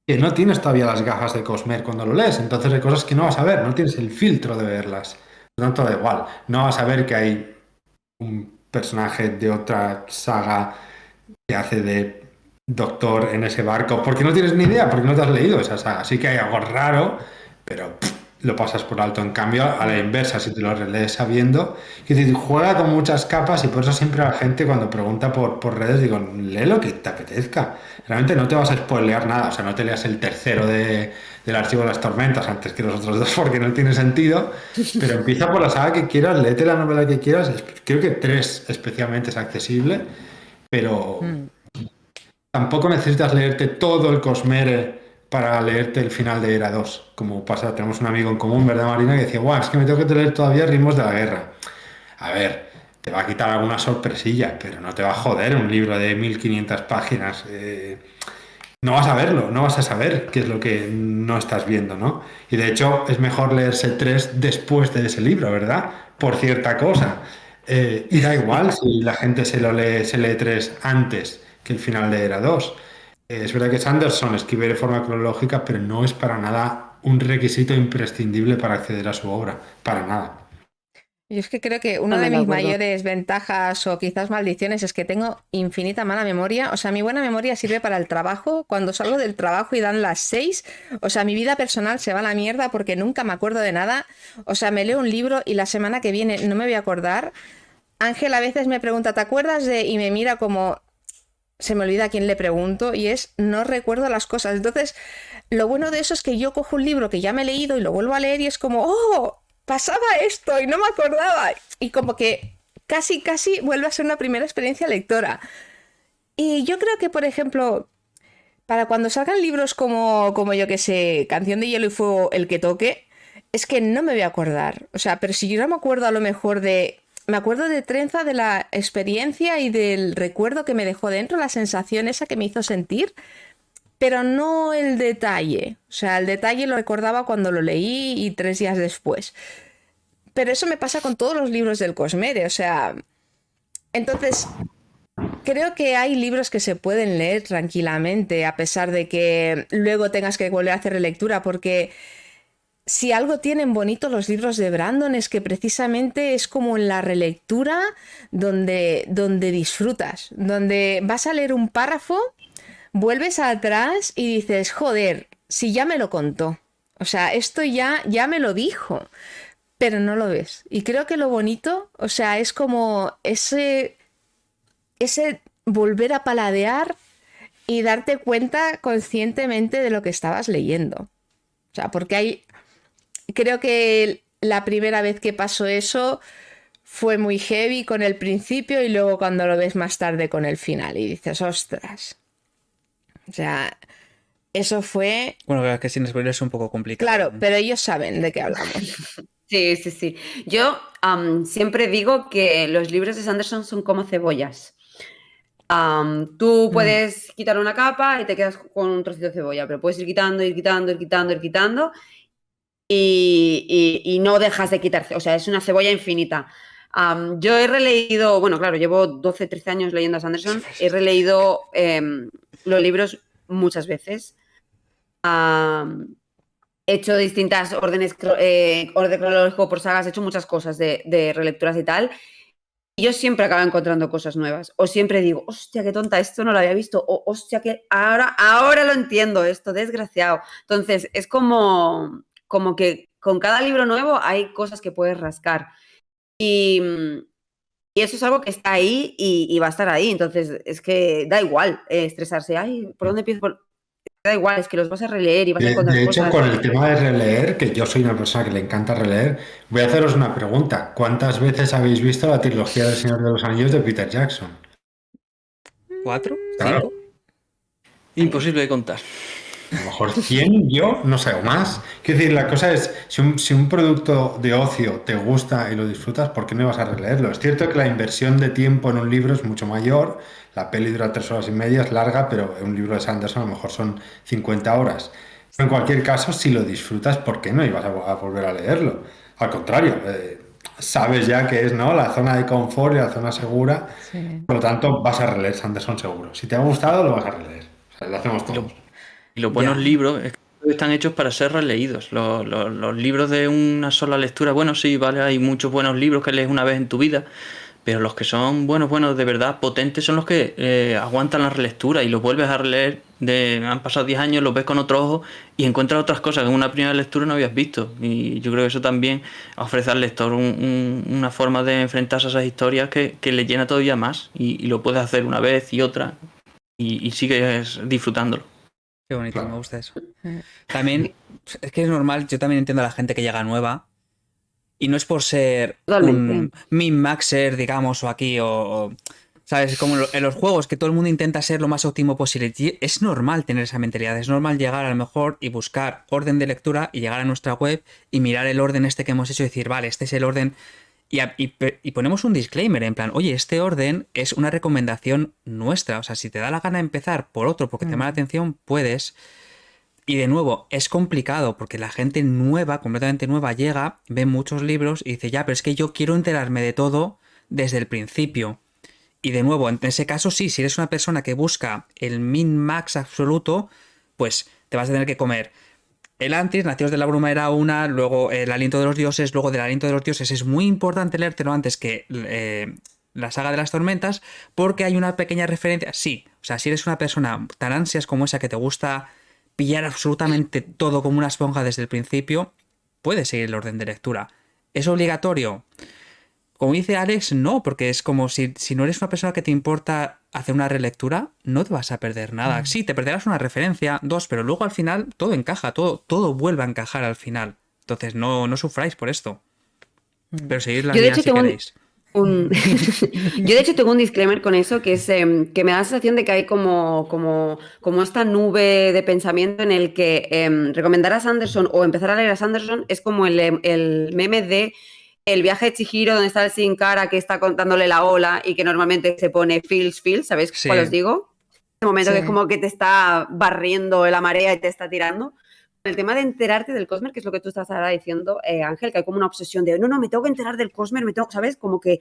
que no tienes todavía las gafas de Cosmer cuando lo lees. Entonces hay cosas que no vas a ver, no tienes el filtro de verlas. Por lo tanto, da igual. No vas a ver que hay un personaje de otra saga que hace de doctor en ese barco, porque no tienes ni idea, porque no te has leído esa saga. Sí que hay algo raro, pero lo pasas por alto. En cambio, a la inversa, si te lo relees sabiendo, que te juega con muchas capas y por eso siempre la gente cuando pregunta por redes digo, lee lo que te apetezca. Realmente no te vas a spoilear nada, o sea, no te leas el tercero del Archivo de las Tormentas antes que los otros dos porque no tiene sentido, pero empieza por la saga que quieras, léete la novela que quieras. Creo que 3 especialmente es accesible, pero tampoco necesitas leerte todo el Cosmere para leerte el final de Era 2. Como pasa, tenemos un amigo en común, ¿verdad, Marina? Que decía, guau, es que me tengo que leer todavía Ritmos de la Guerra. A ver, te va a quitar alguna sorpresilla, pero no te va a joder un libro de 1500 páginas. No vas a verlo, no vas a saber qué es lo que no estás viendo, ¿no? Y de hecho es mejor leerse 3 después de ese libro, ¿verdad? Por cierta cosa. Y da igual si la gente se lee 3 antes que el final de Era 2. Es verdad que Sanderson escribe de forma cronológica, pero no es para nada un requisito imprescindible para acceder a su obra, para nada. Yo es que creo que una de Totalmente de mis acuerdo. mayores ventajas o quizás maldiciones es que tengo infinita mala memoria. O sea, mi buena memoria sirve para el trabajo. Cuando salgo del trabajo y dan las 6, o sea, mi vida personal se va a la mierda porque nunca me acuerdo de nada. O sea, me leo un libro y la semana que viene no me voy a acordar. Ángel a veces me pregunta, ¿te acuerdas de...? Y me mira como... Se me olvida a quién le pregunto y es, no recuerdo las cosas. Entonces, lo bueno de eso es que yo cojo un libro que ya me he leído y lo vuelvo a leer y es como, ¡oh! Pasaba esto y no me acordaba. Y como que casi vuelve a ser una primera experiencia lectora. Y yo creo que, por ejemplo, para cuando salgan libros como yo que sé, Canción de Hielo y Fuego, el que toque, es que no me voy a acordar. O sea, pero si yo no me acuerdo a lo mejor de... Me acuerdo de Trenza, de la experiencia y del recuerdo que me dejó dentro, la sensación esa que me hizo sentir, pero no el detalle. O sea, el detalle lo recordaba cuando lo leí y 3 días después. Pero eso me pasa con todos los libros del Cosmere. O sea, entonces creo que hay libros que se pueden leer tranquilamente, a pesar de que luego tengas que volver a hacer relectura, porque si algo tienen bonito los libros de Brandon es que precisamente es como en la relectura donde disfrutas, donde vas a leer un párrafo, vuelves atrás y dices, joder, si ya me lo contó. O sea, esto ya me lo dijo, pero no lo ves. Y creo que lo bonito, o sea, es como ese volver a paladear y darte cuenta conscientemente de lo que estabas leyendo. O sea, porque creo que la primera vez que pasó eso fue muy heavy con el principio y luego cuando lo ves más tarde con el final y dices, ostras. O sea, eso fue... Bueno, claro, es que sin spoilers es un poco complicado. Claro, pero ellos saben de qué hablamos. Sí, sí, sí. Yo siempre digo que los libros de Sanderson son como cebollas. Tú puedes quitar una capa y te quedas con un trocito de cebolla, pero puedes ir quitando, ir quitando, ir quitando, ir quitando y no dejas de quitar. O sea, es una cebolla infinita. Yo he releído, bueno, claro, llevo 12, 13 años leyendo a Sanderson, he releído los libros muchas veces. He hecho distintas orden cronológico por sagas, he hecho muchas cosas de relecturas y tal. Y yo siempre acabo encontrando cosas nuevas. O siempre digo, hostia, qué tonta, esto no lo había visto. O hostia, que ahora lo entiendo, esto, desgraciado. Entonces, es como que con cada libro nuevo hay cosas que puedes rascar. Y eso es algo que está ahí y va a estar ahí. Entonces, es que da igual estresarse. Ay, ¿por dónde empiezo? Da igual, es que los vas a releer y vas a encontrar De hecho, cosas. con el tema de releer, que yo soy una persona que le encanta releer, voy a haceros una pregunta. ¿Cuántas veces habéis visto la trilogía del Señor de los Anillos de Peter Jackson? 4, Claro. 5. Imposible de contar. A lo mejor 100, yo no sé, o más. Quiero decir, la cosa es, si un producto de ocio te gusta y lo disfrutas, ¿por qué no vas a releerlo? Es cierto que la inversión de tiempo en un libro es mucho mayor, la peli dura 3 horas y media, es larga, pero un libro de Sanderson a lo mejor son 50 horas. Pero en cualquier caso, si lo disfrutas, ¿por qué no ibas a volver a leerlo? Al contrario, sabes ya que es, ¿no?, la zona de confort y la zona segura, Sí. por lo tanto vas a releer Sanderson seguro. Si te ha gustado, lo vas a releer. O sea, lo hacemos todos. Y los buenos Ya. libros están hechos para ser releídos. Los libros de una sola lectura, bueno, sí, vale, hay muchos buenos libros que lees una vez en tu vida, pero los que son buenos, de verdad, potentes, son los que aguantan la relectura y los vuelves a releer. Han pasado 10 años, los ves con otro ojo y encuentras otras cosas que en una primera lectura no habías visto. Y yo creo que eso también ofrece al lector una forma de enfrentarse a esas historias que le llena todavía más y lo puedes hacer una vez y otra y sigues disfrutándolo. Qué bonito, Claro. me gusta eso. También, es que es normal, yo también entiendo a la gente que llega nueva. Y no es por ser Totalmente. un min-maxer, digamos, o aquí, ¿Sabes? Como en los juegos, que todo el mundo intenta ser lo más óptimo posible. Y es normal tener esa mentalidad, es normal llegar a lo mejor y buscar orden de lectura y llegar a nuestra web y mirar el orden este que hemos hecho y decir, vale, este es el orden. Y ponemos un disclaimer en plan, oye, este orden es una recomendación nuestra. O sea, si te da la gana de empezar por otro porque te llama la atención, puedes. Y de nuevo, es complicado porque la gente nueva, completamente nueva, llega, ve muchos libros y dice, ya, pero es que yo quiero enterarme de todo desde el principio. Y de nuevo, en ese caso sí, si eres una persona que busca el min-max absoluto, pues te vas a tener que comer el Antris, Nacidos de la Bruma era una, luego el Aliento de los Dioses, luego del Aliento de los Dioses es muy importante leértelo antes que la Saga de las Tormentas, porque hay una pequeña referencia, sí, o sea, si eres una persona tan ansias como esa que te gusta pillar absolutamente todo como una esponja desde el principio, puedes seguir el orden de lectura. ¿Es obligatorio? Como dice Alex, no, porque es como si no eres una persona que te importa hacer una relectura, no te vas a perder nada. Sí, te perderás una referencia, 2, pero luego al final todo encaja, todo vuelve a encajar al final. Entonces no sufráis por esto. Pero seguid la guía si queréis. Yo de hecho tengo un disclaimer con eso, que es que me da la sensación de que hay como esta nube de pensamiento en el que recomendar a Sanderson o empezar a leer a Sanderson es como el meme de el viaje de Chihiro donde está el Sin Cara que está contándole la ola y que normalmente se pone feels, ¿sabéis cuál os digo? Ese momento que es como que te está barriendo la marea y te está tirando. El tema de enterarte del Cosmer, que es lo que tú estás ahora diciendo, Ángel, que hay como una obsesión de no, me tengo que enterar del Cosmer, ¿sabes? Como que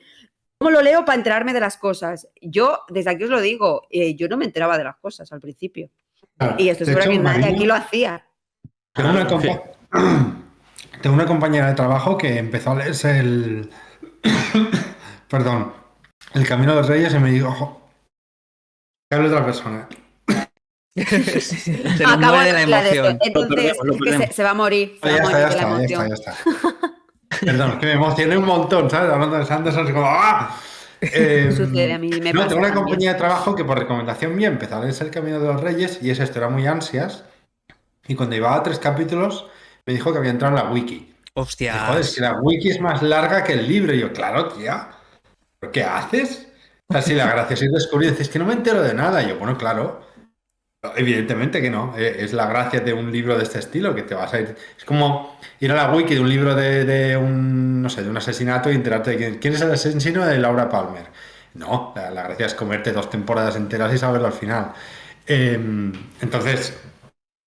¿cómo lo leo para enterarme de las cosas? Yo, desde aquí os lo digo, yo no me enteraba de las cosas al principio. Claro, y estoy segura que nadie aquí lo hacía. Tengo una compañera de trabajo que empezó a leerse perdón, El Camino de los Reyes y me dijo, ojo, que hable otra persona. Se nos muere de la emoción. Entonces, es que se va a morir. Ya está. Perdón, es que me emocioné un montón, ¿sabes? Hablando de Sanderson, como ¡ah! Sucede, a mí me pasa. Tengo una compañía de trabajo que por recomendación mía empezó a leerse El Camino de los Reyes y esto, era muy ansias. Y cuando llevaba 3 capítulos, me dijo que había entrado en la wiki. Hostia. Joder, es que la wiki es más larga que el libro. Y yo, claro, tía, ¿pero qué haces? O sea, si la gracia es ir descubriendo, dices que no me entero de nada. Y yo, bueno, claro, evidentemente que no. Es la gracia de un libro de este estilo, que te vas a ir. Es como ir a la wiki de un libro de un, no sé, de un asesinato y enterarte de quién es el asesino de Laura Palmer. No, la gracia es comerte 2 temporadas enteras y saberlo al final. Entonces,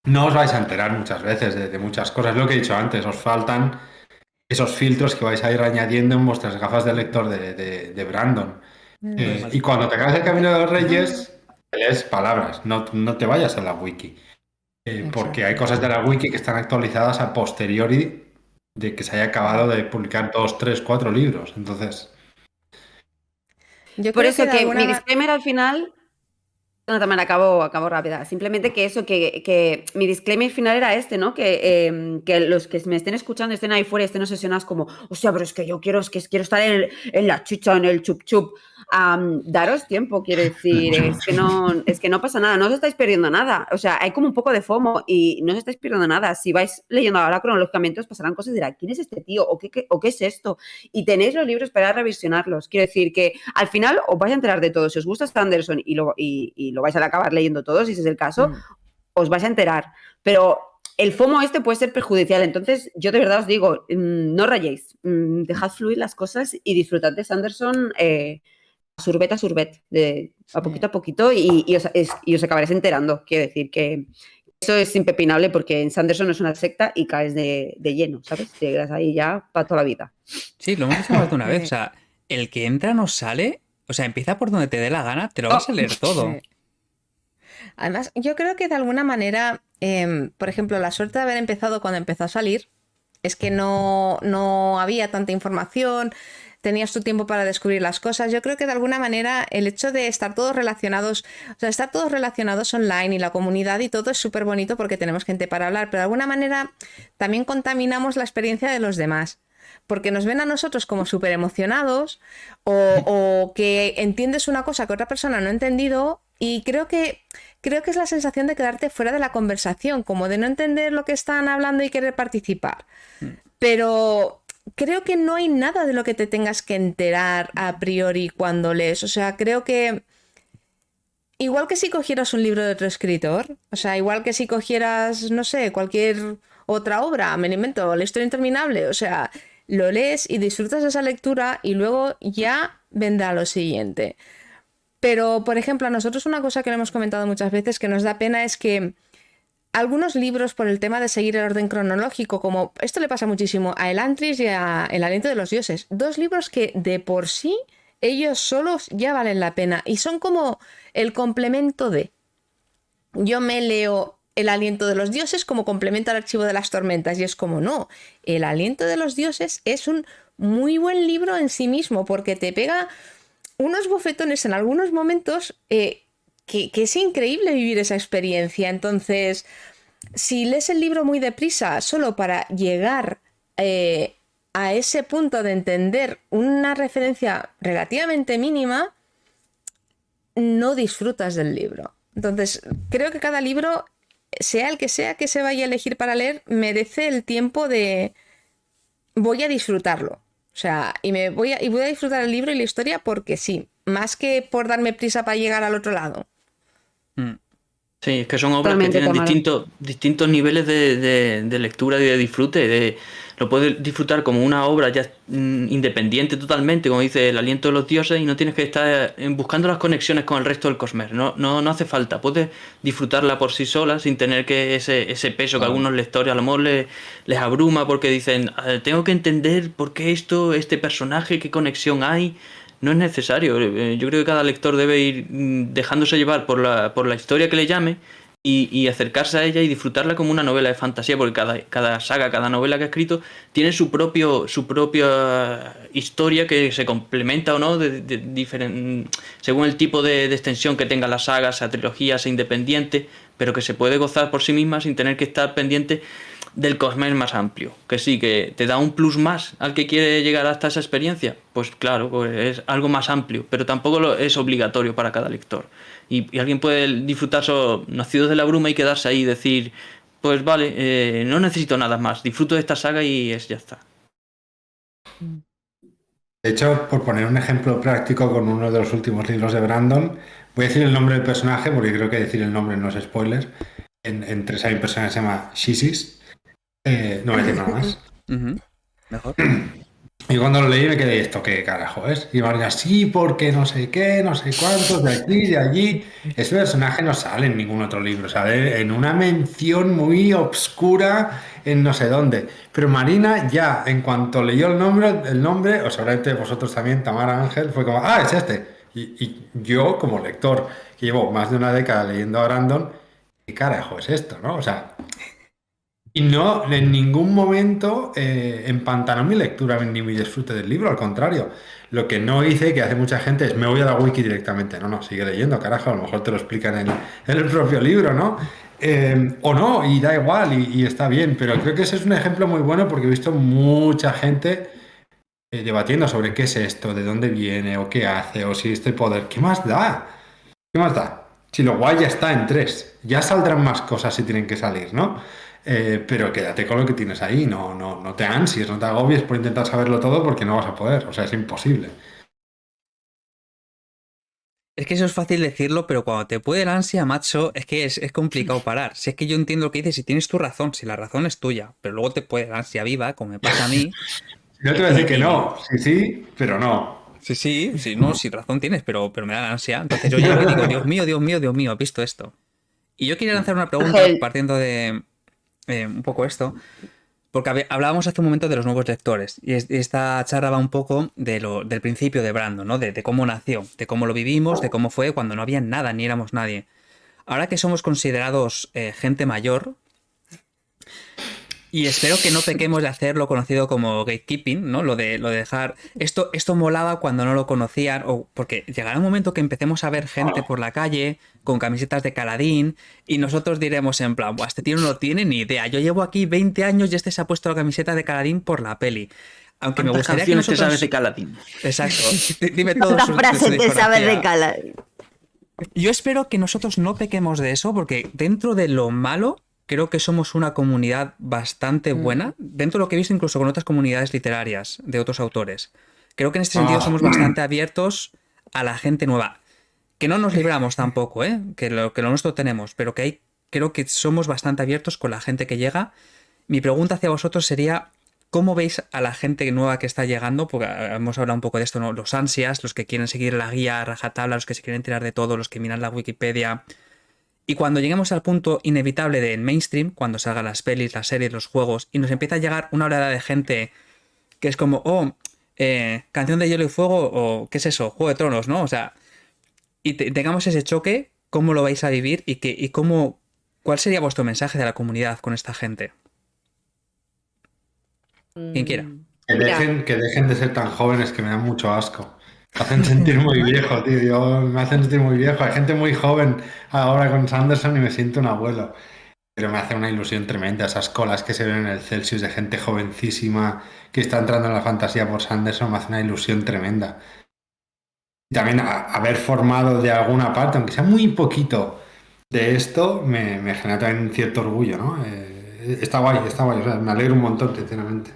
no os vais a enterar muchas veces de muchas cosas. Lo que he dicho antes, os faltan esos filtros que vais a ir añadiendo en vuestras gafas de lector de Brandon. Y cuando te acabes El Camino de los Reyes, lees palabras, no te vayas a la wiki. Porque hay cosas de la wiki que están actualizadas a posteriori de que se haya acabado de publicar 2, 3, 4 libros. Entonces... Por eso que mi disclaimer al final... No, también acabo rápida. Simplemente que eso, que mi disclaimer final era este, ¿no? Que los que me estén escuchando estén ahí fuera y estén obsesionados como, o sea, pero es que yo quiero estar en la chicha, en el chup chup. Daros tiempo, quiero decir, es que no pasa nada, no os estáis perdiendo nada. O sea, hay como un poco de FOMO y no os estáis perdiendo nada. Si vais leyendo ahora cronológicamente os pasarán cosas y dirán, ¿quién es este tío? ¿O qué es esto? Y tenéis los libros para revisionarlos. Quiero decir que al final os vais a enterar de todo. Si os gusta Sanderson y lo vais a acabar leyendo todo, si ese es el caso, os vais a enterar. Pero el FOMO puede ser perjudicial. Entonces, yo de verdad os digo, no rayéis. Dejad fluir las cosas y disfrutad de Sanderson a surbet, a poquito y os acabaréis enterando. Quiero decir que eso es impepinable porque en Sanderson no es una secta y caes de lleno, ¿sabes? Te quedas ahí ya para toda la vida. Sí, lo hemos dicho más de una vez. O sea, el que entra no sale. O sea, empieza por donde te dé la gana, te lo vas a leer todo. Sí. Además, yo creo que de alguna manera, por ejemplo, la suerte de haber empezado cuando empezó a salir es que no había tanta información, tenías tu tiempo para descubrir las cosas. Yo creo que de alguna manera el hecho de estar todos relacionados, o sea, estar todos relacionados online y la comunidad y todo es súper bonito porque tenemos gente para hablar, pero de alguna manera también contaminamos la experiencia de los demás. Porque nos ven a nosotros como súper emocionados o que entiendes una cosa que otra persona no ha entendido y creo que es la sensación de quedarte fuera de la conversación, como de no entender lo que están hablando y querer participar. Pero creo que no hay nada de lo que te tengas que enterar a priori cuando lees. O sea, creo que igual que si cogieras un libro de otro escritor, o sea, igual que si cogieras, no sé, cualquier otra obra, me lo invento, La historia interminable, o sea, lo lees y disfrutas de esa lectura y luego ya vendrá lo siguiente. Pero, por ejemplo, a nosotros una cosa que le hemos comentado muchas veces que nos da pena es que algunos libros, por el tema de seguir el orden cronológico, como esto le pasa muchísimo a Elantris y a El aliento de los dioses, dos libros que de por sí ellos solos ya valen la pena y son como el complemento de... Yo me leo El aliento de los dioses como complemento al Archivo de las tormentas y es como no, El aliento de los dioses es un muy buen libro en sí mismo porque te pega unos bofetones en algunos momentos que es increíble vivir esa experiencia. Entonces, si lees el libro muy deprisa solo para llegar a ese punto de entender una referencia relativamente mínima, no disfrutas del libro. Entonces, creo que cada libro, sea el que sea que se vaya a elegir para leer, merece el tiempo de voy a disfrutarlo. O sea, voy a disfrutar el libro y la historia porque sí, más que por darme prisa para llegar al otro lado. Sí, es que son obras Totalmente, que tienen Tamara. distintos niveles de lectura y de disfrute. Lo puedes disfrutar como una obra ya independiente totalmente, como dice El aliento de los dioses, y no tienes que estar buscando las conexiones con el resto del Cosmere. No hace falta. Puedes disfrutarla por sí sola sin tener que ese peso que a algunos lectores a lo mejor les abruma porque dicen, tengo que entender por qué este personaje, qué conexión hay. No es necesario. Yo creo que cada lector debe ir dejándose llevar por la historia que le llame y acercarse a ella y disfrutarla como una novela de fantasía, porque cada saga, cada novela que ha escrito tiene su propia historia que se complementa o no según el tipo de extensión que tenga la saga, sea trilogía, sea independiente, pero que se puede gozar por sí misma sin tener que estar pendiente del Cosmere más amplio. Que sí, que te da un plus más al que quiere llegar hasta esa experiencia. Pues claro, pues es algo más amplio, pero tampoco es obligatorio para cada lector. Y alguien puede disfrutar solo Nacidos de la Bruma y quedarse ahí y decir, pues vale, no necesito nada más, disfruto de esta saga y ya está. De hecho, por poner un ejemplo práctico con uno de los últimos libros de Brandon, voy a decir el nombre del personaje porque creo que decir el nombre no es spoiler. En 3 hay un personaje que se llama Shisis. No voy a decir nada más. Mejor. Y cuando lo leí me quedé, ¿esto qué carajo es? Y Vargas, sí, porque no sé qué, no sé cuántos, de aquí, de allí. Ese personaje no sale en ningún otro libro, sale en una mención muy obscura en no sé dónde. Pero Marina ya, en cuanto leyó el nombre, o seguramente vosotros también, Tamara, Ángel, fue como, ah, es este. Y yo, como lector, que llevo más de una década leyendo a Brandon, ¿qué carajo es esto, no? O sea... Y no, en ningún momento empantanó mi lectura ni mi disfrute del libro, al contrario. Lo que no hice, que hace mucha gente, es me voy a la wiki directamente. No, sigue leyendo, carajo, a lo mejor te lo explican en el propio libro, ¿no? O no, y da igual, y está bien, pero creo que ese es un ejemplo muy bueno porque he visto mucha gente debatiendo sobre qué es esto, de dónde viene, o qué hace, o si este poder. ¿Qué más da? ¿Qué más da? Si lo guay ya está en 3, ya saldrán más cosas si tienen que salir, ¿no? Pero quédate con lo que tienes ahí, no te ansies, no te agobies por intentar saberlo todo porque no vas a poder, o sea, es imposible. Es que eso es fácil decirlo, pero cuando te puede el ansia, macho, es que es complicado parar. Si es que yo entiendo lo que dices y tienes tu razón, si la razón es tuya, pero luego te puede el ansia viva, como me pasa a mí. Yo te voy a decir que no, sí, pero no. Sí, no, sí, razón tienes, pero me da la ansia. Entonces yo llego y digo, Dios mío, ¿has visto esto? Y yo quería lanzar una pregunta Ángel. partiendo de un poco esto, porque hablábamos hace un momento de los nuevos lectores, y esta charla va un poco del principio de Brandon, ¿no? De cómo nació, de cómo lo vivimos, de cómo fue cuando no había nada, ni éramos nadie. Ahora que somos considerados gente mayor, y espero que no pequemos de hacer lo conocido como gatekeeping, ¿no? Lo de dejar... Esto molaba cuando no lo conocían, o porque llegará un momento que empecemos a ver gente por la calle con camisetas de Kaladin y nosotros diremos en plan, este tío no lo tiene ni idea. Yo llevo aquí 20 años y este se ha puesto la camiseta de Kaladin por la peli. Aunque me gustaría que nosotros... te sabes de Kaladin? Exacto. Dime todo ¿Cuántas frases te sabes de Kaladin? Yo espero que nosotros no pequemos de eso, porque dentro de lo malo creo que somos una comunidad bastante buena, dentro de lo que he visto incluso con otras comunidades literarias de otros autores. Creo que en este sentido somos bastante abiertos a la gente nueva. Que no nos libramos tampoco, que lo nuestro tenemos, pero que creo que somos bastante abiertos con la gente que llega. Mi pregunta hacia vosotros sería, ¿cómo veis a la gente nueva que está llegando? Porque hemos hablado un poco de esto, ¿no? Los ansias, los que quieren seguir la guía a rajatabla, los que se quieren enterar de todo, los que miran la Wikipedia. Y cuando lleguemos al punto inevitable del mainstream, cuando salgan las pelis, las series, los juegos, y nos empieza a llegar una oleada de gente que es como, Canción de Hielo y Fuego, o ¿qué es eso? Juego de Tronos, ¿no? O sea, y tengamos ese choque, ¿cómo lo vais a vivir? ¿Cuál sería vuestro mensaje de la comunidad con esta gente? Quien quiera. Que dejen de ser tan jóvenes, que me dan mucho asco. Me hacen sentir muy viejo, tío. Me hacen sentir muy viejo. Hay gente muy joven ahora con Sanderson y me siento un abuelo. Pero me hace una ilusión tremenda esas colas que se ven en el Celsius de gente jovencísima que está entrando en la fantasía por Sanderson. Me hace una ilusión tremenda. Y también haber formado de alguna parte, aunque sea muy poquito de esto, me genera también un cierto orgullo, ¿no? Está guay. O sea, me alegro un montón, sinceramente.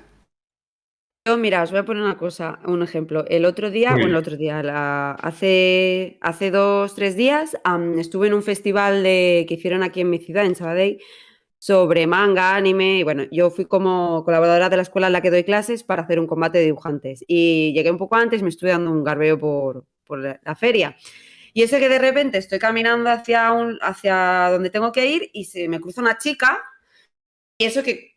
Yo, mira, os voy a poner un ejemplo. Hace 2-3 días estuve en un festival que hicieron aquí en mi ciudad, en Sabadell, sobre manga, anime, y bueno, yo fui como colaboradora de la escuela en la que doy clases para hacer un combate de dibujantes. Y llegué un poco antes, me estuve dando un garbeo por la feria. Y es que de repente estoy caminando hacia donde tengo que ir y se me cruza una chica, y eso que...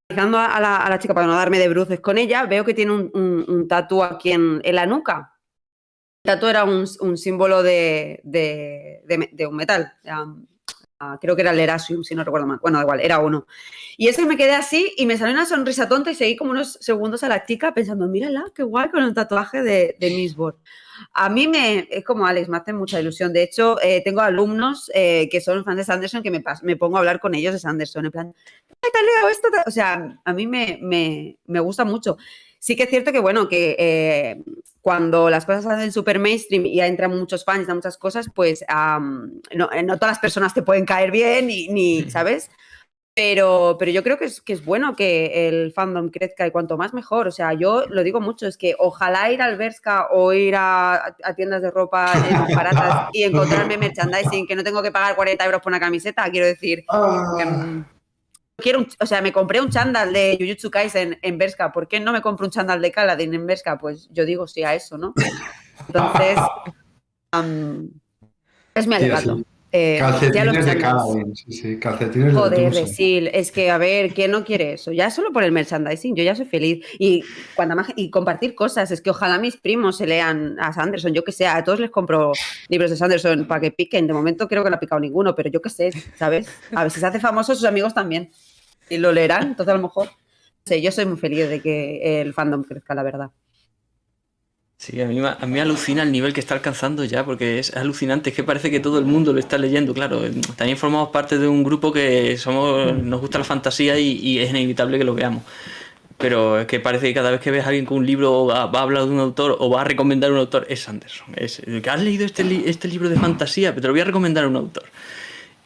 Analizando a la chica para no darme de bruces con ella, veo que tiene un tatú aquí en la nuca. El tatú era un símbolo de un metal. Creo que era el Erasium, si no recuerdo mal. Bueno, da igual, era uno. Y eso me quedé así y me salió una sonrisa tonta y seguí como unos segundos a la chica pensando, mírala, qué guay con el tatuaje de Mistborn. A mí es como Alex, me hace mucha ilusión. De hecho, tengo alumnos que son fans de Sanderson que me pongo a hablar con ellos de Sanderson, en plan, ¡ay, te leo esto! O sea, a mí me gusta mucho. Sí que es cierto que, bueno, que cuando las cosas hacen super mainstream y entran muchos fans, entran muchas cosas, pues no todas las personas te pueden caer bien, ni ¿sabes? Pero yo creo que es bueno que el fandom crezca y cuanto más mejor. O sea, yo lo digo mucho, es que ojalá ir al Bershka o ir a tiendas de ropa baratas y encontrarme merchandising que no tengo que pagar 40 euros por una camiseta. Quiero decir, me compré un chándal de Jujutsu Kaisen en Bershka. ¿Por qué no me compro un chándal de Kaladin en Bershka? Pues yo digo sí a eso, ¿no? Entonces, es mi alegato. Calcetines de Kaladin, sí, calcetines de Joder, Tuso. Sil, es que, a ver, ¿quién no quiere eso? Ya solo por el merchandising, yo ya soy feliz. Y compartir cosas, es que ojalá mis primos se lean a Sanderson, yo que sé, a todos les compro libros de Sanderson para que piquen. De momento creo que no ha picado ninguno, pero yo que sé, ¿sabes? A ver si se hace famoso, sus amigos también. Y lo leerán, entonces a lo mejor. No sé, yo soy muy feliz de que el fandom crezca, la verdad. Sí, a mí me alucina el nivel que está alcanzando ya, porque es alucinante, es que parece que todo el mundo lo está leyendo, claro. También formamos parte de un grupo que nos gusta la fantasía y es inevitable que lo veamos. Pero es que parece que cada vez que ves a alguien con un libro va a hablar de un autor o va a recomendar un autor, es Sanderson. ¿Has leído este libro de fantasía? Pero te lo voy a recomendar a un autor.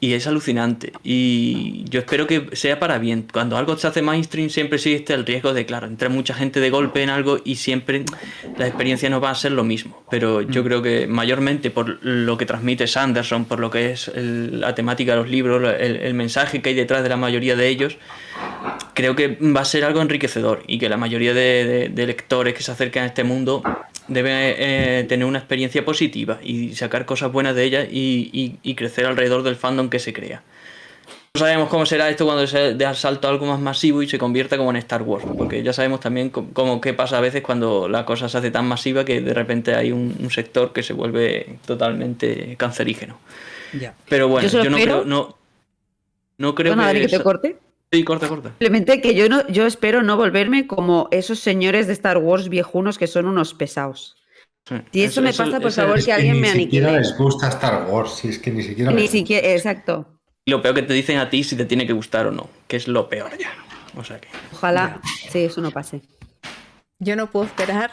Y es alucinante. Y yo espero que sea para bien. Cuando algo se hace mainstream siempre existe el riesgo de, claro, entrar mucha gente de golpe en algo y siempre las experiencias no van a ser lo mismo. Pero yo creo que mayormente por lo que transmite Sanderson, por lo que es la temática de los libros, el mensaje que hay detrás de la mayoría de ellos, creo que va a ser algo enriquecedor y que la mayoría de lectores que se acercan a este mundo deben tener una experiencia positiva y sacar cosas buenas de ella y crecer alrededor del fandom que se crea. No sabemos cómo será esto cuando se dé salto a algo más masivo y se convierta como en Star Wars, porque ya sabemos también qué pasa a veces cuando la cosa se hace tan masiva que de repente hay un sector que se vuelve totalmente cancerígeno. Ya. Pero bueno, yo no creo que... ¿Que te corte? Sí, corta. Simplemente que yo espero no volverme como esos señores de Star Wars viejunos que son unos pesados. Sí. Si eso me pasa, por favor, que alguien me aniquile. Ni siquiera les gusta Star Wars, si es que ni siquiera... Exacto. Y lo peor que te dicen a ti si te tiene que gustar o no, que es lo peor ya. O sea que... Ojalá, sí, eso no pase. Yo no puedo esperar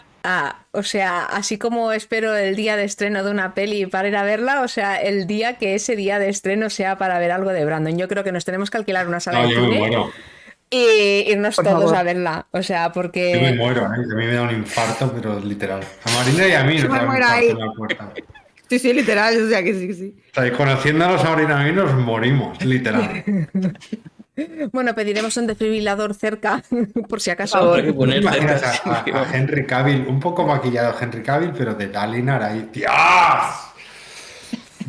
o sea, así como espero el día de estreno de una peli para ir a verla, o sea, el día que ese día de estreno sea para ver algo de Brandon. Yo creo que nos tenemos que alquilar una sala No, de yo me cine muero. y irnos Por todos favor. a verla. O sea, Yo me porque muero, ¿eh? A mí me da un infarto, pero literal. A Marina y a mí Yo nos me da un muero infarto ahí. en la puerta. Sí, literal, o sea que sí, que sí. O sea, conociéndonos a Marina y a mí nos morimos, literal. bueno, pediremos un desfibrilador cerca, por si acaso. favor. Habrá que ¿Tú te poner imaginas cerca. Sí, a vamos. Henry Cavill, un poco maquillado Henry Cavill, pero de Dalinar ahí? ¡Dios!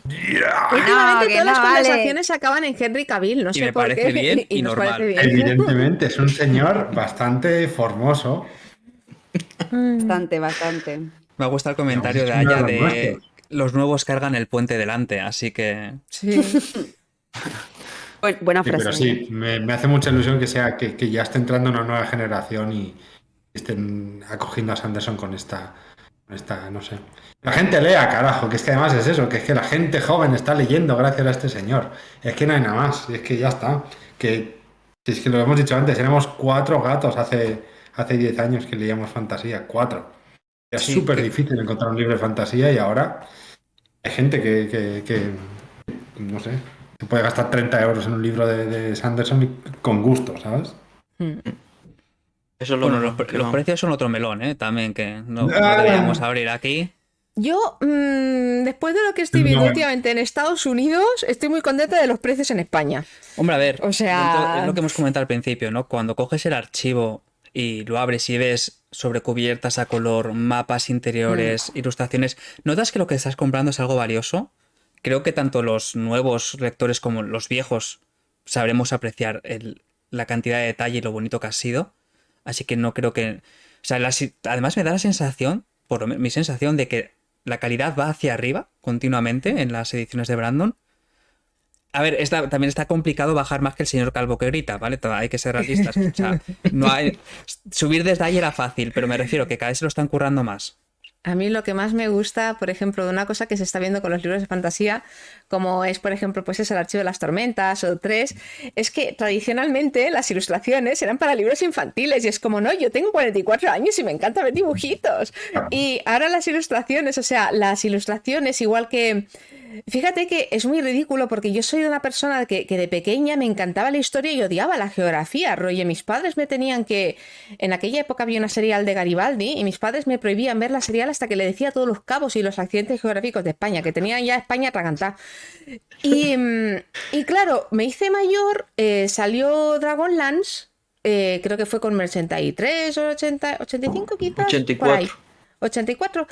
¡Dios! Últimamente que todas las no, vale. conversaciones acaban en Henry Cavill, no Y sé me por parece qué. bien y nos normal. parece bien. Evidentemente, es un señor bastante formoso. Bastante. Me gusta el comentario de Es uno de Aya los de nuestros. los nuevos cargan el puente delante, así que Sí. Buena Sí, frase. pero sí, me hace mucha ilusión que sea que ya esté entrando una nueva generación y estén acogiendo a Sanderson con esta, no sé. La gente lea, carajo, que es que además es eso, que es que la gente joven está leyendo gracias a este señor. Es que no hay nada más, es que ya está. Si es que lo hemos dicho antes, éramos 4 gatos hace 10 años que leíamos fantasía, 4. Era Sí, súper que- difícil encontrar un libro de fantasía y ahora hay gente que, no sé, se puede gastar 30 euros en un libro de Sanderson y con gusto, ¿sabes? Eso es lo bueno, mejor, que los vamos. precios son otro melón, ¿eh? También que no Ah. deberíamos abrir aquí. Yo, después de lo que estoy viendo No. últimamente en Estados Unidos, estoy muy contenta de los precios en España. Hombre, a ver, O sea- es lo que hemos comentado al principio, ¿no? Cuando coges el archivo y lo abres y ves sobre cubiertas a color, mapas interiores, ilustraciones, ¿notas que lo que estás comprando es algo valioso? Creo que tanto los nuevos lectores como los viejos sabremos apreciar la cantidad de detalle y lo bonito que ha sido. Así que no creo que... O sea, además me da la sensación, mi sensación, de que la calidad va hacia arriba continuamente en las ediciones de Brandon. A ver, también está complicado bajar más que el señor Calvo que grita, ¿vale? Hay que ser realistas. O sea, subir desde ahí era fácil, pero me refiero que cada vez se lo están currando más. A mí lo que más me gusta, por ejemplo, de una cosa que se está viendo con los libros de fantasía, como es, por ejemplo, pues es el Archivo de las Tormentas o 3, es que tradicionalmente las ilustraciones eran para libros infantiles y es como, no, yo tengo 44 años y me encanta ver dibujitos. Y ahora las ilustraciones, o sea, las ilustraciones igual que... Fíjate que es muy ridículo porque yo soy una persona que de pequeña me encantaba la historia y odiaba la geografía. Rollo, mis padres me tenían que... En aquella época había una serial de Garibaldi y mis padres me prohibían ver la serial hasta que le decía todos los cabos y los accidentes geográficos de España, que tenían ya España atragantada. Y claro, me hice mayor, salió Dragonlance, creo que fue con 83 o 80, 85 quizás. 84. Por ahí. 84.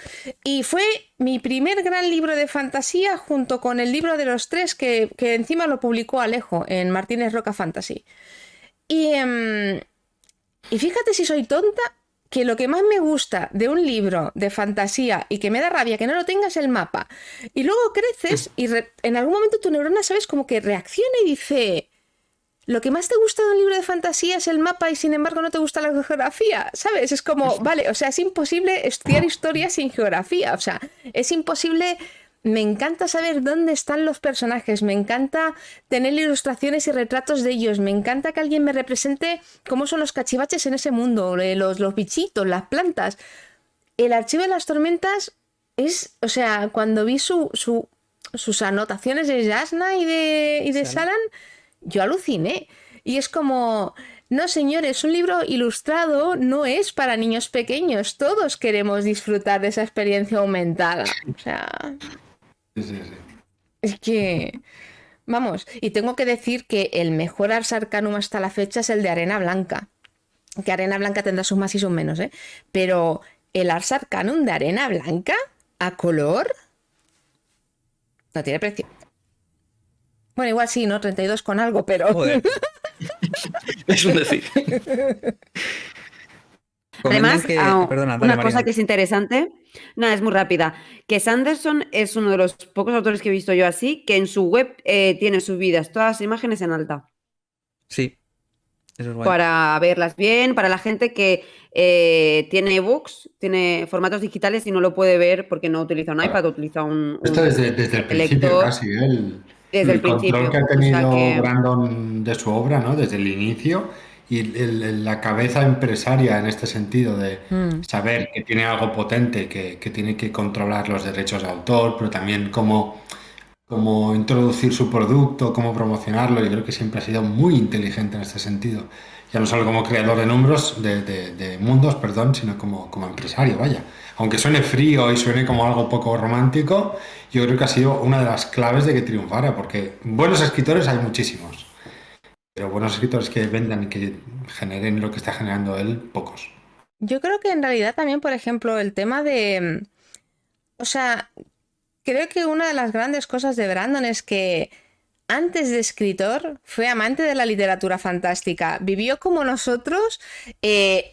Y fue mi primer gran libro de fantasía junto con el libro de los 3 que encima lo publicó Alejo en Martínez Roca Fantasy. Y fíjate si soy tonta, que lo que más me gusta de un libro de fantasía y que me da rabia que no lo tengas es el mapa. Y luego creces y en algún momento tu neurona, ¿sabes? Como que reacciona y dice... Lo que más te gusta de un libro de fantasía es el mapa y sin embargo no te gusta la geografía, ¿sabes? Es como, vale, o sea, es imposible estudiar historia sin geografía, o sea, es imposible... Me encanta saber dónde están los personajes, me encanta tener ilustraciones y retratos de ellos, me encanta que alguien me represente cómo son los cachivaches en ese mundo, los bichitos, las plantas. El Archivo de las Tormentas es, o sea, cuando vi sus anotaciones de Jasna y de Salan, yo aluciné. Y es como, no señores, un libro ilustrado no es para niños pequeños. Todos queremos disfrutar de esa experiencia aumentada. O sea, Sí. es que... Vamos, y tengo que decir que el mejor Ars Arcanum hasta la fecha es el de Arena Blanca. Que Arena Blanca tendrá sus más y sus menos, ¿eh? Pero el Ars Arcanum de Arena Blanca, a color, no tiene precio. Bueno, igual sí, ¿no? 32 con algo, pero... Joder. Es un decir. Además, Perdona, dale, una cosa Marina. que es interesante, nada, es muy rápida, que Sanderson es uno de los pocos autores que he visto yo así, que en su web tiene subidas todas las imágenes en alta, Sí, eso es guay. para verlas bien, para la gente que tiene ebooks, tiene formatos digitales y no lo puede ver porque no utiliza un iPad, utiliza un Esto desde el principio lector. casi, ¿eh? Desde el control principio, que ha o sea tenido que- Brandon de su obra, ¿no? Desde el inicio y la cabeza empresaria en este sentido de Mm. saber que tiene algo potente, que tiene que controlar los derechos de autor, pero también cómo introducir su producto, cómo promocionarlo. Yo creo que siempre ha sido muy inteligente en este sentido. Ya no solo como creador de números, de mundos, perdón, sino como empresario, vaya. Aunque suene frío y suene como algo poco romántico, yo creo que ha sido una de las claves de que triunfara, porque buenos escritores hay muchísimos, pero buenos escritores que vendan y que generen lo que está generando él, pocos. Yo creo que en realidad también, por ejemplo, el tema de... O sea, creo que una de las grandes cosas de Brandon es que antes de escritor fue amante de la literatura fantástica. Vivió como nosotros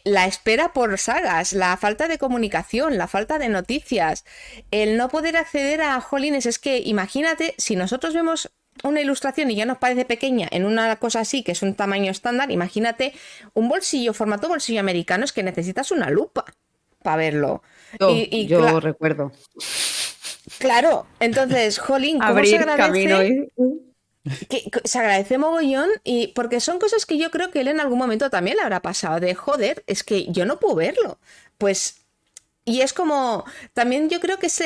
la espera por sagas, la falta de comunicación, la falta de noticias, el no poder acceder a jolines. Es que imagínate, si nosotros vemos una ilustración y ya nos parece pequeña en una cosa así, que es un tamaño estándar, imagínate un bolsillo, formato bolsillo americano, es que necesitas una lupa para verlo. Yo recuerdo. Claro, entonces, jolín, ¿cómo Abrir se camino. agradece? Que se agradece mogollón, y porque son cosas que yo creo que él en algún momento también le habrá pasado, de joder, es que yo no puedo verlo. Pues, y es como, también yo creo que es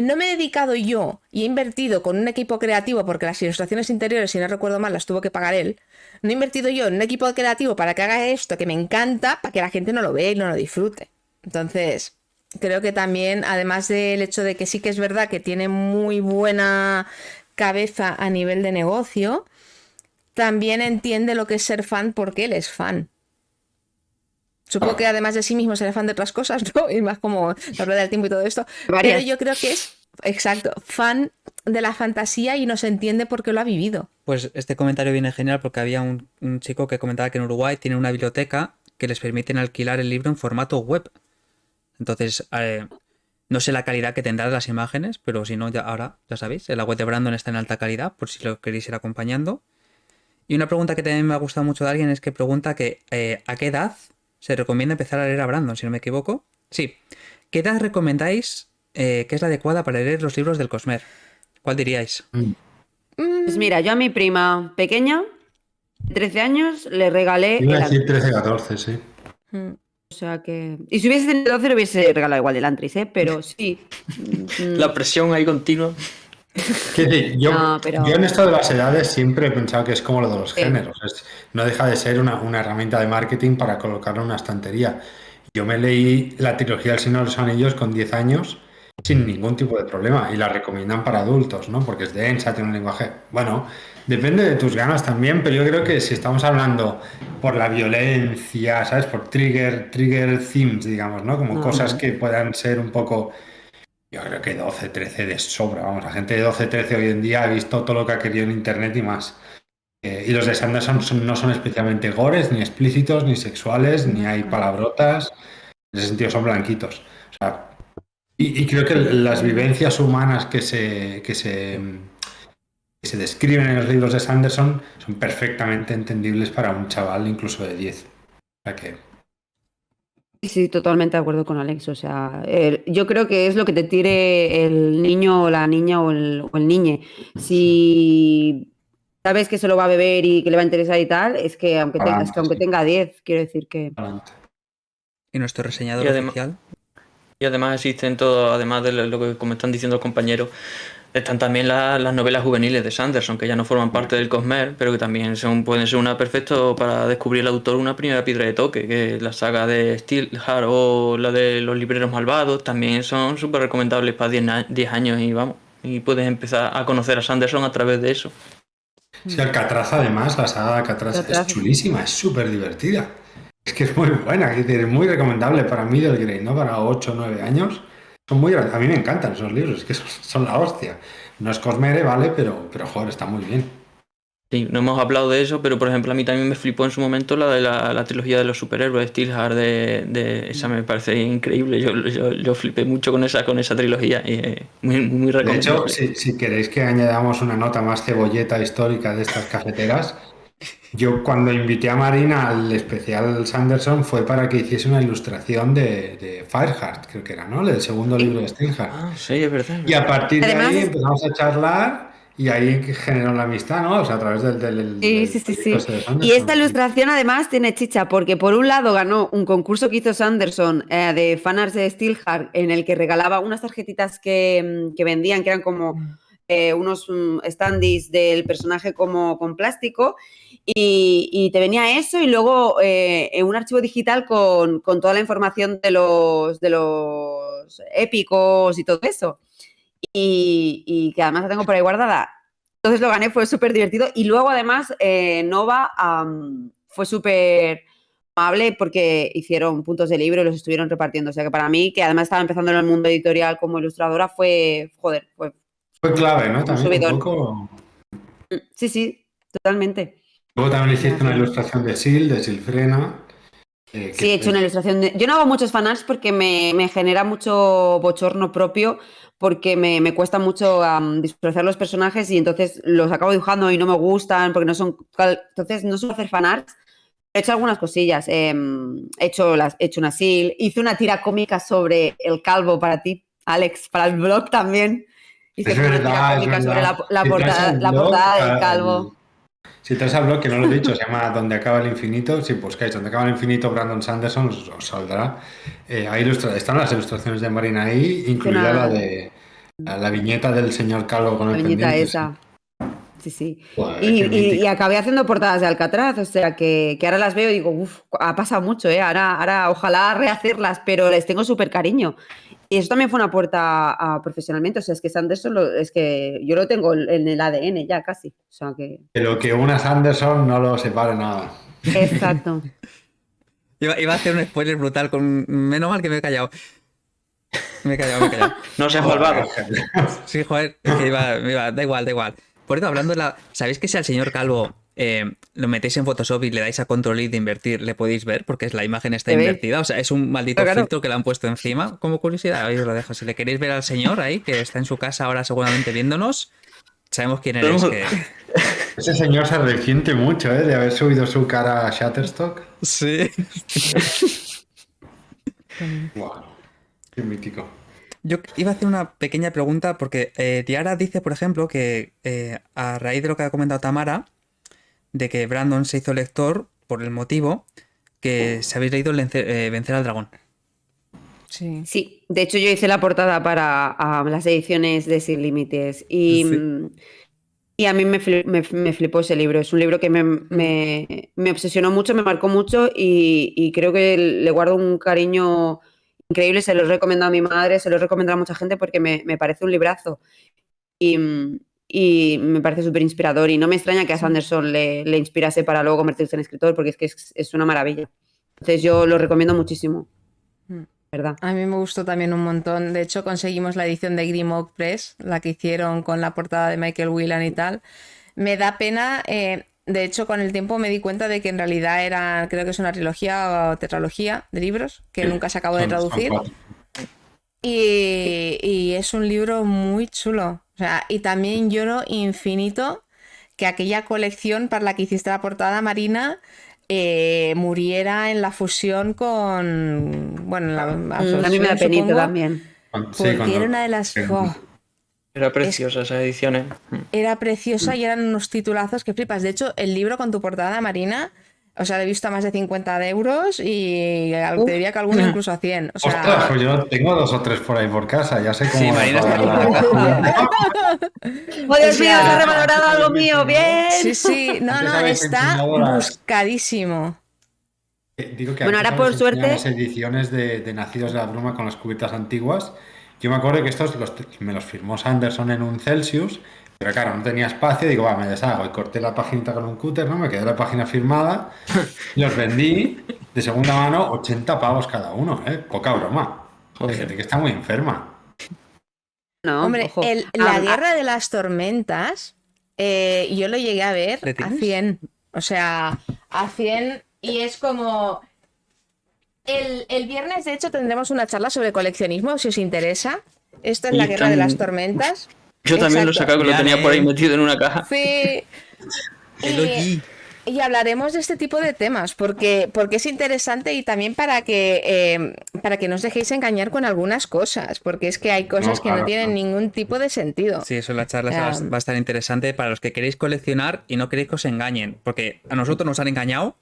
no me he dedicado yo y he invertido con un equipo creativo, porque las ilustraciones interiores, si no recuerdo mal, las tuvo que pagar él. No he invertido yo en un equipo creativo para que haga esto, que me encanta, para que la gente no lo vea y no lo disfrute. Entonces, creo que también, además del hecho de que sí que es verdad que tiene muy buena cabeza a nivel de negocio, también entiende lo que es ser fan porque él es fan. Supongo que además de sí mismo será fan de otras cosas, ¿no? Y más como la rueda del tiempo y todo esto. Varias. Pero yo creo que es, exacto, fan de la fantasía y no se entiende por qué lo ha vivido. Pues este comentario viene genial porque había un chico que comentaba que en Uruguay tiene una biblioteca que les permiten alquilar el libro en formato web. Entonces, no sé la calidad que tendrá de las imágenes, pero si no, ahora ya sabéis, la web de Brandon está en alta calidad, por si lo queréis ir acompañando. Y una pregunta que también me ha gustado mucho de alguien es que pregunta que ¿a qué edad se recomienda empezar a leer a Brandon, si no me equivoco? Sí. ¿Qué edad recomendáis que es la adecuada para leer los libros del Cosmer? ¿Cuál diríais? Pues mira, yo a mi prima pequeña, de 13 años, le regalé Iba el a decir Antris. 13, 14, sí. O sea que... Y si hubiese tenido 12, le hubiese regalado igual el Antris, ¿eh? Pero sí. La presión ahí continua. Quiero decir, yo No, pero- en esto de las edades siempre he pensado que es como lo de los Sí. géneros. No deja de ser una herramienta de marketing para colocarlo en una estantería. Yo me leí la trilogía del Señor de los Anillos con 10 años sin ningún tipo de problema y la recomiendan para adultos, ¿no? Porque es densa, tiene un lenguaje... Bueno, depende de tus ganas también, pero yo creo que si estamos hablando por la violencia, ¿sabes? Por trigger themes, digamos, ¿no? Como cosas que puedan ser un poco... Yo creo que 12, 13 de sobra, vamos, la gente de 12, 13 hoy en día ha visto todo lo que ha querido en internet y más. Y los de Sanderson no son especialmente gores, ni explícitos, ni sexuales, ni hay palabrotas. En ese sentido son blanquitos. O sea, y creo que las vivencias humanas que se describen en los libros de Sanderson son perfectamente entendibles para un chaval incluso de 10. O sea que... Sí, totalmente de acuerdo con Alex. O sea, yo creo que es lo que te tire el niño o la niña o el niñe. Si sabes que se lo va a beber y que le va a interesar y tal, es que aunque tenga 10, quiero decir que... Adelante. Y nuestro reseñador Y además- oficial. Y además existen todo, además de lo que como están diciendo los compañeros, están también las novelas juveniles de Sanderson, que ya no forman parte del Cosmer, pero que también pueden ser una perfecto para descubrir el autor una primera piedra de toque, que la saga de Steelheart o la de los libreros malvados también son súper recomendables para 10 años y vamos, y puedes empezar a conocer a Sanderson a través de eso. Sí, Alcatraz además, la saga de Alcatraz es chulísima, es súper divertida. Es que es muy buena, es muy recomendable para middle grade, ¿no? Para 8 o 9 años. A mí me encantan esos libros, es que son la hostia. No es Cosmere, ¿vale? Pero joder, está muy bien. Sí, no hemos hablado de eso, pero por ejemplo a mí también me flipó en su momento la de la trilogía de los superhéroes, Steelheart, esa me parece increíble. Yo flipé mucho con esa trilogía y muy De recomendable. hecho, si queréis que añadamos una nota más cebolleta histórica de estas cafeteras, yo cuando invité a Marina al especial Sanderson fue para que hiciese una ilustración de Fireheart, creo que era, ¿no? El segundo libro de Steelheart. Ah, sí, es verdad. Y a partir de Además ahí es- empezamos a charlar y ahí generó la amistad, ¿no? O sea, a través Sí. proyecto ese de Y Sanderson. esta ilustración además tiene chicha, porque por un lado ganó un concurso que hizo Sanderson de fanarts de Steelheart, en el que regalaba unas tarjetitas que vendían, que eran como unos standees del personaje como con plástico, y te venía eso y luego un archivo digital con toda la información de los épicos y todo eso. Y que además la tengo por ahí guardada. Entonces lo gané, fue súper divertido. Y luego además Nova fue súper amable porque hicieron puntos de libro y los estuvieron repartiendo. O sea que para mí, que además estaba empezando en el mundo editorial como ilustradora, fue Fue clave, ¿no? un También un subidón. poco. Sí, totalmente. Luego también hiciste una ilustración de Silfrena. Sí, he hecho una ilustración. Yo no hago muchos fanarts porque me genera mucho bochorno propio, porque me cuesta mucho disfrazar los personajes y entonces los acabo dibujando y no me gustan porque no son. Entonces no suelo hacer fanarts. He hecho algunas cosillas. He hecho una sil. Hice una tira cómica sobre el calvo para ti, Alex, para el blog también. Hice Es como una tira verdad, es cómica sobre verdad. la Si traes portada, el la blog, portada del calvo. si traes al blog, que no lo he dicho, se llama Donde acaba el infinito. Si buscáis Donde acaba el infinito, Brandon Sanderson, os saldrá. Ahí están las ilustraciones de Marina ahí, incluida la de la viñeta del señor calvo con La el viñeta pendiente. esa. Sí. Joder, qué Y mítico. acabé haciendo portadas de Alcatraz, o sea que ahora las veo y digo, uff, ha pasado mucho, ¿eh? Ahora ojalá rehacerlas, pero les tengo súper cariño. Y eso también fue una puerta profesionalmente, o sea, es que Sanderson es que yo lo tengo en el ADN ya casi, o sea que... Pero que una Sanderson no lo separe nada. Exacto. Iba a hacer un spoiler brutal con... Menos mal que me he callado. Me he callado. No seas malvado. Sí, joder, es que da igual. Por eso, hablando de la... ¿Sabéis que si al señor Calvo lo metéis en Photoshop y le dais a Control I de invertir, le podéis ver? Porque la imagen está Se ve. invertida. O sea, es un maldito Claro. filtro que le han puesto encima. Como curiosidad, ahí os lo dejo. Si le queréis ver al señor ahí, que está en su casa ahora seguramente viéndonos, sabemos quién eres. Ese señor se arrepiente mucho, de haber subido su cara a Shutterstock. Sí. Wow, qué mítico. Yo iba a hacer una pequeña pregunta porque Diara dice, por ejemplo, que a raíz de lo que ha comentado Tamara, de que Brandon se hizo lector por el motivo que se habéis leído Vencer al Dragón. Sí. Sí, de hecho yo hice la portada para las ediciones de Sin Límites y, y a mí me flipó ese libro. Es un libro que me obsesionó mucho, me marcó mucho y creo que le guardo un cariño increíble. Se lo he recomendado a mi madre, se lo he recomendado a mucha gente porque me parece un librazo y me parece súper inspirador y no me extraña que a Sanderson le inspirase para luego convertirse en escritor porque es que es una maravilla. Entonces yo lo recomiendo muchísimo. ¿Verdad? A mí me gustó también un montón. De hecho, conseguimos la edición de Grim Oak Press, la que hicieron con la portada de Michael Whelan y tal. Me da pena, de hecho, con el tiempo me di cuenta de que en realidad creo que es una trilogía o tetralogía de libros que nunca se acabó de traducir. Y es un libro muy chulo. O sea, y también lloro infinito que aquella colección para la que hiciste la portada, Marina, muriera en la fusión con... Bueno, a mí me da penita también. Porque era una de las... Era preciosa esa edición, Era preciosa y eran unos titulazos que flipas. De hecho, el libro con tu portada, Marina, o sea, lo he visto a más de 50 euros y te diría que alguno incluso a 100. O sea... Ostras, pues yo tengo 2 o 3 por ahí por casa, ya sé cómo... Sí, Marina está con la caja. ¡Oh, Dios mío, se ha revalorado algo mío! ¡Bien! Sí, no, está buscadísimo. Digo que bueno, ahora por suerte... las ediciones de Nacidos de la Bruma con las cubiertas antiguas. Yo me acuerdo que estos me los firmó Sanderson en un Celsius, pero claro, no tenía espacio, digo, me deshago y corté la paginita con un cúter, ¿no? Me quedé la página firmada, los vendí de segunda mano, 80 pavos cada uno, poca broma. Hay gente que está muy enferma. No, hombre, ojo. La Guerra de las Tormentas, yo lo llegué a ver a 100. O sea, a 100 y es como... El viernes, de hecho, tendremos una charla sobre coleccionismo, si os interesa. Esto es La Guerra de las Tormentas. Yo también lo he sacado, que lo tenía por ahí metido en una caja. Sí. Y hablaremos de este tipo de temas porque es interesante y también para que no os dejéis engañar con algunas cosas, porque es que hay cosas que no claro, tienen no. ningún tipo de sentido. Sí, eso en la charla Ya. va a estar interesante para los que queréis coleccionar y no queréis que os engañen, porque a nosotros nos han engañado,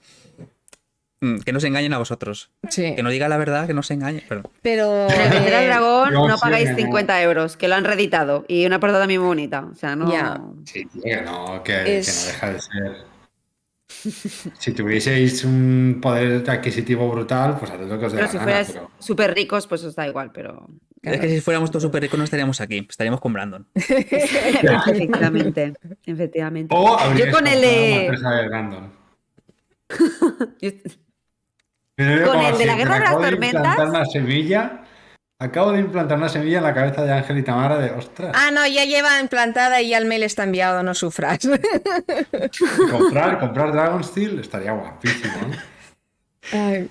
que no se engañen a vosotros. Sí. Que no diga la verdad, que no se engañe. Pero En el Tercer al Dragón yo no sí, pagáis no. 50 euros, que lo han reeditado. Y una portada muy bonita. O sea, no. Ya. Sí, tío, que no deja de ser. Si tuvieseis un poder adquisitivo brutal, pues haced lo que os dé Pero la si gana, fueras pero... súper ricos, pues os da igual, pero. Es que si fuéramos todos súper ricos no estaríamos aquí, estaríamos con Brandon. Efectivamente. Efectivamente. O Yo habríais con el comprado una de. empresa de Brandon. Yo- Mira, Con como el de la así, Guerra de las acabo de Tormentas. implantar una semilla. Acabo de implantar una semilla en la cabeza de Ángel y Tamara de ostras. Ah, no, ya lleva implantada y ya el mail está enviado, no sufras. Comprar Dragonsteel estaría guapísimo, ¿no? Ay.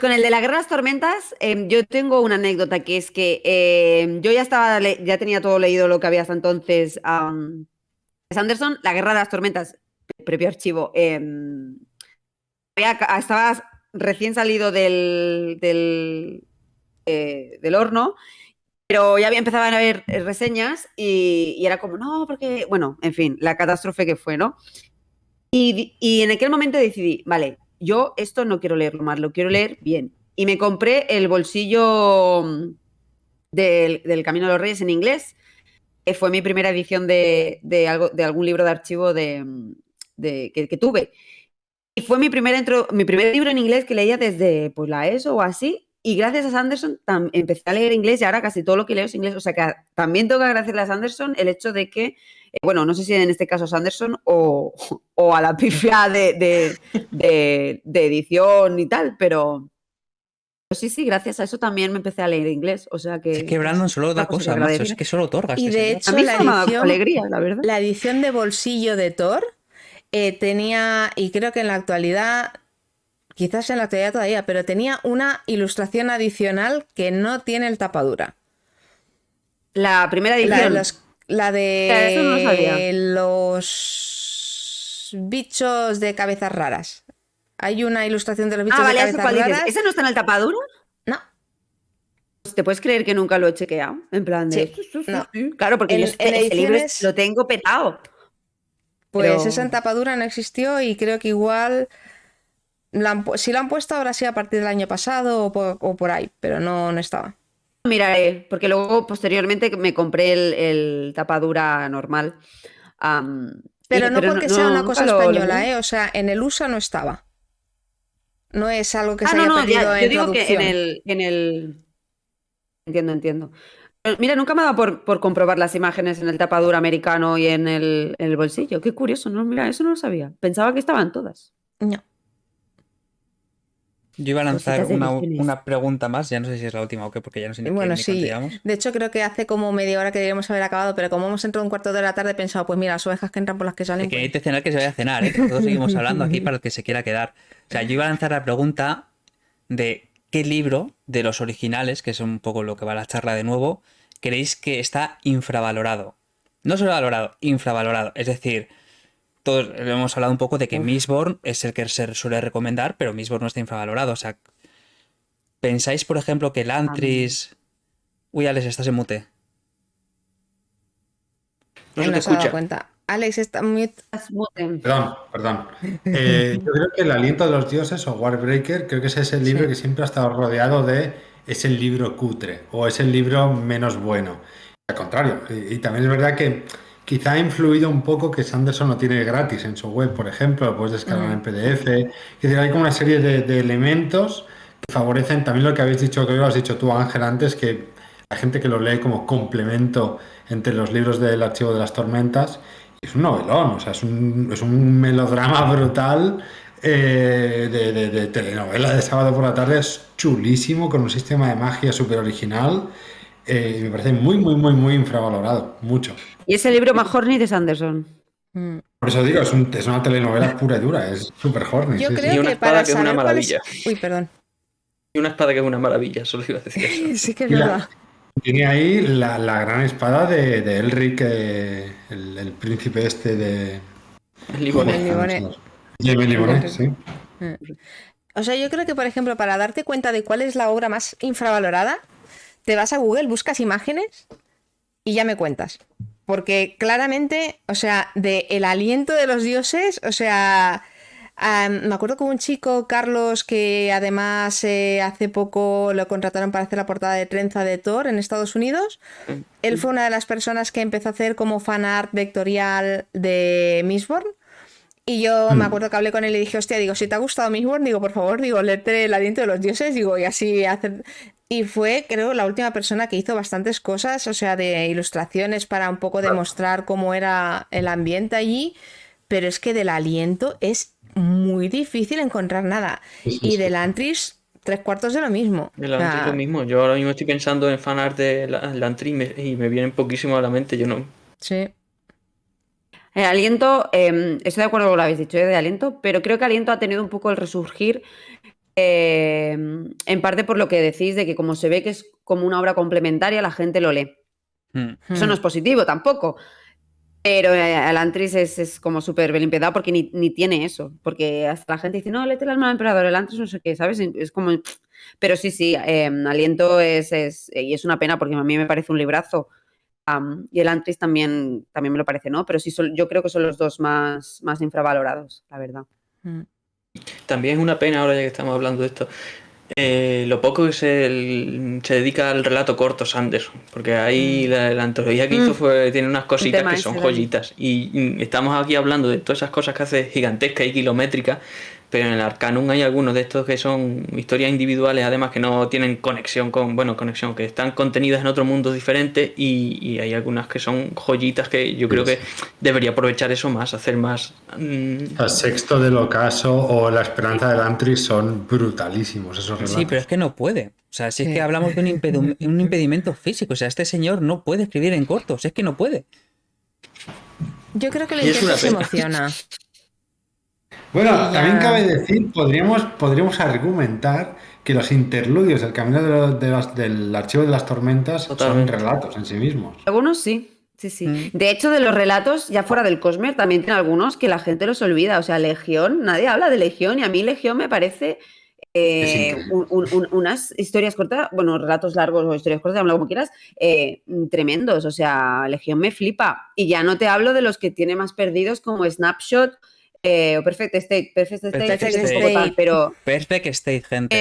Con el de la Guerra de las Tormentas, yo tengo una anécdota que es que yo ya tenía todo leído lo que había hasta entonces. Sanderson, la Guerra de las Tormentas, previo archivo, estaba recién salido del horno, pero ya había empezado a haber reseñas y era como, no, porque, bueno, en fin, la catástrofe que fue, ¿no? Y en aquel momento decidí, vale, yo esto no quiero leerlo más, lo quiero leer bien. Y me compré el bolsillo del Camino de los Reyes en inglés. Fue mi primera edición de algún libro de archivo que tuve. Y fue mi primer libro en inglés que leía desde pues, la ESO o así. Y gracias a Sanderson empecé a leer inglés y ahora casi todo lo que leo es inglés. O sea que también tengo que agradecerle a Sanderson el hecho de que, bueno, no sé si en este caso a Sanderson o a la pifia de edición y tal, pero sí, gracias a eso también me empecé a leer inglés. O sea que. Es que Brandon solo da una cosa que cosas, macho, agradecer. es que solo otorgas. Y de hecho, A mí eso me ha dado alegría, la verdad. la edición de bolsillo de Thor tenía, y creo que en la actualidad, quizás en la actualidad todavía, pero tenía una ilustración adicional que no tiene el tapadura. La primera edición. Eso no lo sabía. Los bichos de cabezas raras. Hay una ilustración de los bichos vale, de ¿eso cabezas cuál dices? raras. ¿Ese no está en el tapadura? No. ¿Te puedes creer que nunca lo he chequeado? En plan de. Sí, no. Claro, porque En- yo en ese libro ediciones- lo tengo petado. Pues Pero- esa en tapadura no existió y creo que igual si lo han puesto habrá sido a partir del año pasado o por ahí, pero no estaba. Miraré, porque luego posteriormente me compré el tapadura normal. Pero no porque sea una nunca cosa lo española, leí. O sea, en el USA no estaba. No es algo que se no, haya no, perdido ya, en yo digo traducción. que en el. Entiendo. Pero mira, nunca me ha dado por comprobar las imágenes en el tapadura americano y en el bolsillo. Qué curioso, ¿no? Mira, eso no lo sabía. Pensaba que estaban todas. No. Yo iba a lanzar Cositas de ediciones. una pregunta más, ya no sé si es la última o qué, porque ya no sé ni Bueno, cuánto sí. llevamos. De hecho, creo que hace como media hora que deberíamos haber acabado, pero como hemos entrado un cuarto de la tarde, he pensado, pues mira, las ovejas que entran por las que salen. El que pues- necesite cenar, que se vaya a cenar, ¿eh? Todos seguimos hablando aquí para el que se quiera quedar. O sea, yo iba a lanzar la pregunta de qué libro de los originales, que es un poco lo que va a la charla de nuevo, creéis que está infravalorado. No sobrevalorado, infravalorado. Es decir, todos hemos hablado un poco de que Mistborn es el que se suele recomendar, pero Mistborn no está infravalorado. O sea, ¿pensáis, por ejemplo, que Elantris... Uy, Alex, estás en mute. No Él se te se ha dado escucha. cuenta. Alex está muy... Perdón. Yo creo que El aliento de los dioses o Warbreaker, creo que ese es el libro Sí. que siempre ha estado rodeado de es el libro cutre o es el libro menos bueno. Al contrario, y también es verdad que quizá ha influido un poco que Sanderson lo tiene gratis en su web, por ejemplo, lo puedes descargar en PDF. Es decir, hay como una serie de elementos que favorecen también lo que habéis dicho, que lo has dicho tú, Ángel, antes, que la gente que lo lee como complemento entre los libros del Archivo de las Tormentas. Es un novelón, o sea, es un melodrama brutal de telenovela de sábado por la tarde. Es chulísimo, con un sistema de magia súper original. Y me parece muy infravalorado. Mucho. Y es el libro más horny de Sanderson. Mm. Por eso digo, es una telenovela pura y dura. Es súper horny. Yo sí, sí. creo Y una que espada para que es una saber cuál es... maravilla. Uy, perdón. Y una espada que es una maravilla, solo iba a decir eso. Sí que es Mira, verdad. tiene ahí la gran espada de Elric, el príncipe este El Libonet. El Libonet. Jamie Libonet, sí. O sea, yo creo que, por ejemplo, para darte cuenta de cuál es la obra más infravalorada, te vas a Google, buscas imágenes y ya me cuentas. Porque claramente, o sea, de El aliento de los dioses, o sea, me acuerdo con un chico, Carlos, que además hace poco lo contrataron para hacer la portada de trenza de Thor en Estados Unidos. Él fue una de las personas que empezó a hacer como fanart vectorial de Mistborn. Y yo me acuerdo que hablé con él y dije, hostia, digo, si te ha gustado Mistborn, digo, por favor, digo, léete El aliento de los dioses, digo, y así hacer... Y fue, creo, la última persona que hizo bastantes cosas, o sea, de ilustraciones para un poco demostrar cómo era el ambiente allí, pero es que del aliento es muy difícil encontrar nada. Y del Antris, 3/4 de lo mismo. El Antri es lo mismo. Yo ahora mismo estoy pensando en fanart de el Antri y me vienen poquísimo a la mente. Yo no. Sí. El Aliento, estoy de acuerdo con lo que habéis dicho de Aliento, pero creo que Aliento ha tenido un poco el resurgir, en parte por lo que decís de que como se ve que es como una obra complementaria, la gente lo lee. Eso no es positivo tampoco, pero el Antris es como súper belimpiedad porque ni tiene eso, porque hasta la gente dice, no, léete el alma del emperador, el Antris no sé qué, ¿sabes? Es como... Pero sí, Aliento y es una pena porque a mí me parece un librazo. Y el Antris también me lo parece, ¿no? Pero sí, yo creo que son los dos más infravalorados, la verdad. También es una pena, ahora ya que estamos hablando de esto, lo poco que se dedica al relato corto Sanderson, porque ahí la antología que hizo tiene unas cositas que son joyitas. Y estamos aquí hablando de todas esas cosas que hace gigantescas y kilométricas, pero en el Arcanum hay algunos de estos que son historias individuales, además que no tienen conexión que están contenidas en otro mundo diferente, y hay algunas que son joyitas que yo creo que debería aprovechar eso más, hacer más... El Sexto del Ocaso o La Esperanza del Antris son brutalísimos esos relatos. Sí, pero es que no puede. O sea, si es que hablamos de un impedimento físico, o sea, este señor no puede escribir en cortos, es que no puede. Yo creo que lo intento se emociona. Bueno, también cabe decir, podríamos argumentar que los interludios del Camino del Archivo de las Tormentas son relatos en sí mismos. Algunos sí. Sí. De hecho, de los relatos, ya fuera del Cosmere, también tiene algunos que la gente los olvida. O sea, Legión, nadie habla de Legión, y a mí Legión me parece unas historias cortas, bueno, relatos largos o historias cortas, habla como quieras, tremendos. O sea, Legión me flipa. Y ya no te hablo de los que tiene más perdidos como Snapshot o Perfect State. Perfect State, gente.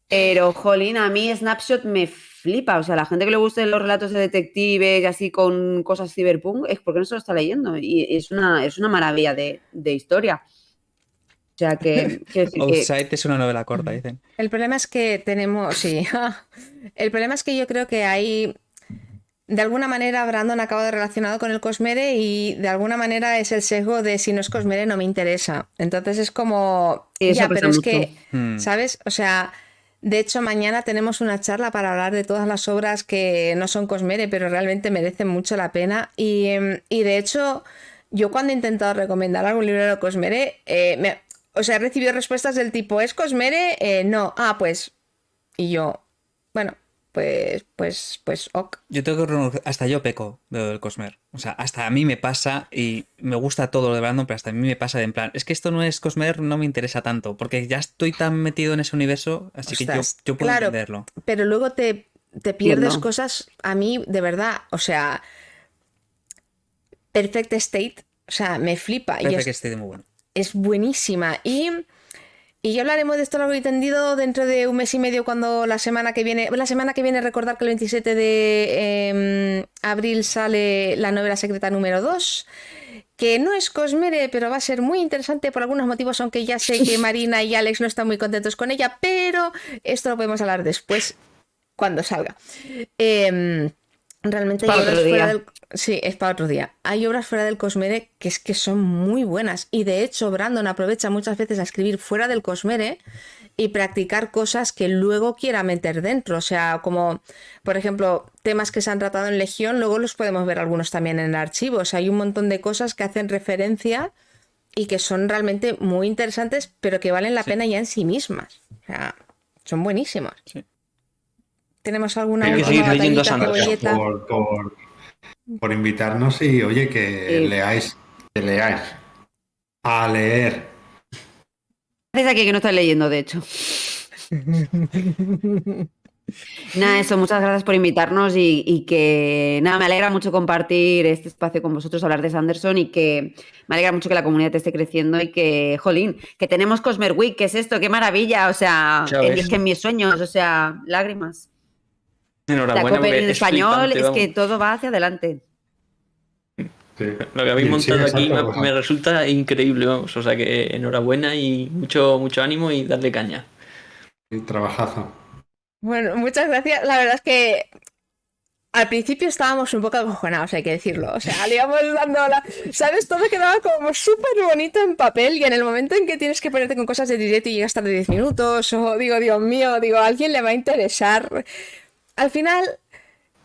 Pero, jolín, a mí Snapshot me flipa. O sea, la gente que le guste los relatos de detectives y así con cosas cyberpunk es porque no se lo está leyendo. Y es una maravilla de historia. O sea, que... Outside es una novela corta, dicen. El problema es que sí. El problema es que yo creo que hay... De alguna manera Brandon acaba de relacionado con el Cosmere y de alguna manera es el sesgo de si no es Cosmere no me interesa. Entonces es como... ya, pero es que, ¿sabes? O sea, de hecho mañana tenemos una charla para hablar de todas las obras que no son Cosmere, pero realmente merecen mucho la pena. Y de hecho, yo cuando he intentado recomendar algún libro de Cosmere, he recibido respuestas del tipo, ¿es Cosmere? No. Pues... Y yo, bueno... Pues, ok. Yo tengo que hasta yo peco del Cosmere. O sea, hasta a mí me pasa y me gusta todo lo de Brandon, pero hasta a mí me pasa de en plan, es que esto no es Cosmere, no me interesa tanto, porque ya estoy tan metido en ese universo, así que yo puedo entenderlo. Pero luego te pierdes cosas, a mí, de verdad, o sea, Perfect State, o sea, me flipa. Perfect State es muy bueno. Es buenísima y ya hablaremos de esto largo y tendido dentro de un mes y medio cuando la semana que viene recordar que el 27 de abril sale la novela secreta número 2, que no es Cosmere, pero va a ser muy interesante por algunos motivos, aunque ya sé que Marina y Alex no están muy contentos con ella, pero esto lo podemos hablar después, cuando salga. Realmente hay obras fuera del... Sí, es para otro día. Hay obras fuera del Cosmere que son muy buenas y de hecho Brandon aprovecha muchas veces a escribir fuera del Cosmere y practicar cosas que luego quiera meter dentro. O sea, como por ejemplo temas que se han tratado en Legión, luego los podemos ver algunos también en el archivo. O sea, hay un montón de cosas que hacen referencia y que son realmente muy interesantes, pero que valen la pena ya en sí mismas. O sea, son buenísimas. Sí. ¿Tenemos alguna última batallita, cebolleta? Por invitarnos y, oye, que leáis Que leáis. A leer. Haces aquí que no estás leyendo, de hecho. Nada, eso, muchas gracias por invitarnos y que, nada, me alegra mucho compartir este espacio con vosotros, hablar de Sanderson y que me alegra mucho que la comunidad esté creciendo y que, jolín, que tenemos Cosmer Week, ¿qué es esto? ¡Qué maravilla! O sea, Ya ves. es que en mis sueños, o sea, lágrimas. La Enhorabuena, Cooper porque en es español flipante, es que vamos. todo va hacia adelante. Sí. Lo que habéis Y montado sigue aquí exacto, me resulta increíble, vamos. O sea que enhorabuena y mucho ánimo y darle caña. y trabajazo. Bueno, muchas gracias. La verdad es que al principio estábamos un poco acojonados, hay que decirlo. O sea, le íbamos dando la... ¿Sabes? Todo quedaba como súper bonito en papel y en el momento en que tienes que ponerte con cosas de directo y llegas tarde 10 minutos o digo, Dios mío, digo, a alguien le va a interesar. Al final...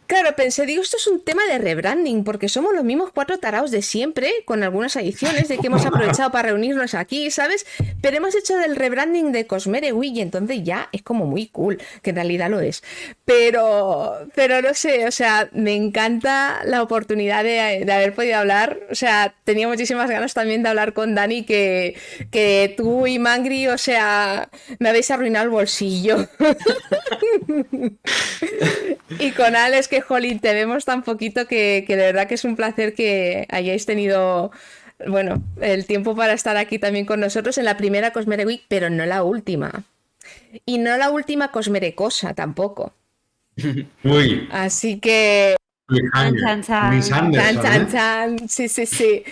Claro, pensé, digo, esto es un tema de rebranding, porque somos los mismos 4 taraos de siempre, con algunas adiciones de que hemos aprovechado para reunirnos aquí, ¿sabes? Pero hemos hecho del rebranding de Cosmere Week y entonces ya es como muy cool, que en realidad lo es. Pero no sé, o sea, me encanta la oportunidad de haber podido hablar. O sea, tenía muchísimas ganas también de hablar con Dani, que tú y Mangri, o sea, me habéis arruinado el bolsillo. Y con Alex, que jolín, te vemos tan poquito que de verdad que es un placer que hayáis tenido, bueno, el tiempo para estar aquí también con nosotros en la primera Cosmere Week, pero no la última. Y no la última Cosmere Cosa tampoco. Uy, Así que... Chan, chan, chan. Ni Sanderson, Chan, chan, ¿eh? chan. Sí, sí, sí.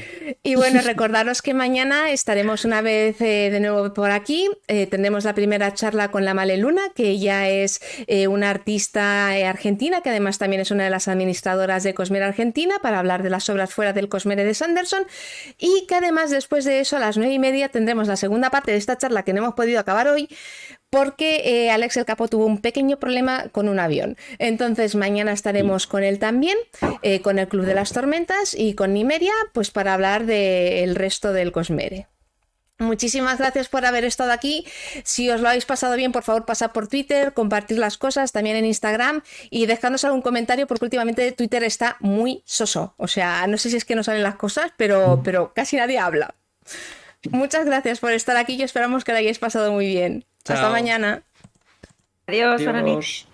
Y bueno, recordaros que mañana estaremos una vez de nuevo por aquí. Tendremos la primera charla con la Male Luna, que ella es una artista argentina, que además también es una de las administradoras de Cosmere Argentina, para hablar de las obras fuera del Cosmere de Sanderson. Y que además, después de eso, a las 9:30 tendremos la segunda parte de esta charla que no hemos podido acabar hoy, porque Alex el Capo tuvo un pequeño problema con un avión. Entonces mañana estaremos con él también, con el Club de las Tormentas y con Nimeria, pues para hablar del resto del Cosmere. Muchísimas gracias por haber estado aquí. Si os lo habéis pasado bien, por favor, pasad por Twitter, compartid las cosas, también en Instagram, y dejadnos algún comentario, porque últimamente Twitter está muy soso. O sea, no sé si es que no salen las cosas, pero casi nadie habla. Muchas gracias por estar aquí y esperamos que lo hayáis pasado muy bien. Hasta Chao. mañana. Adiós, buena nit. Dios.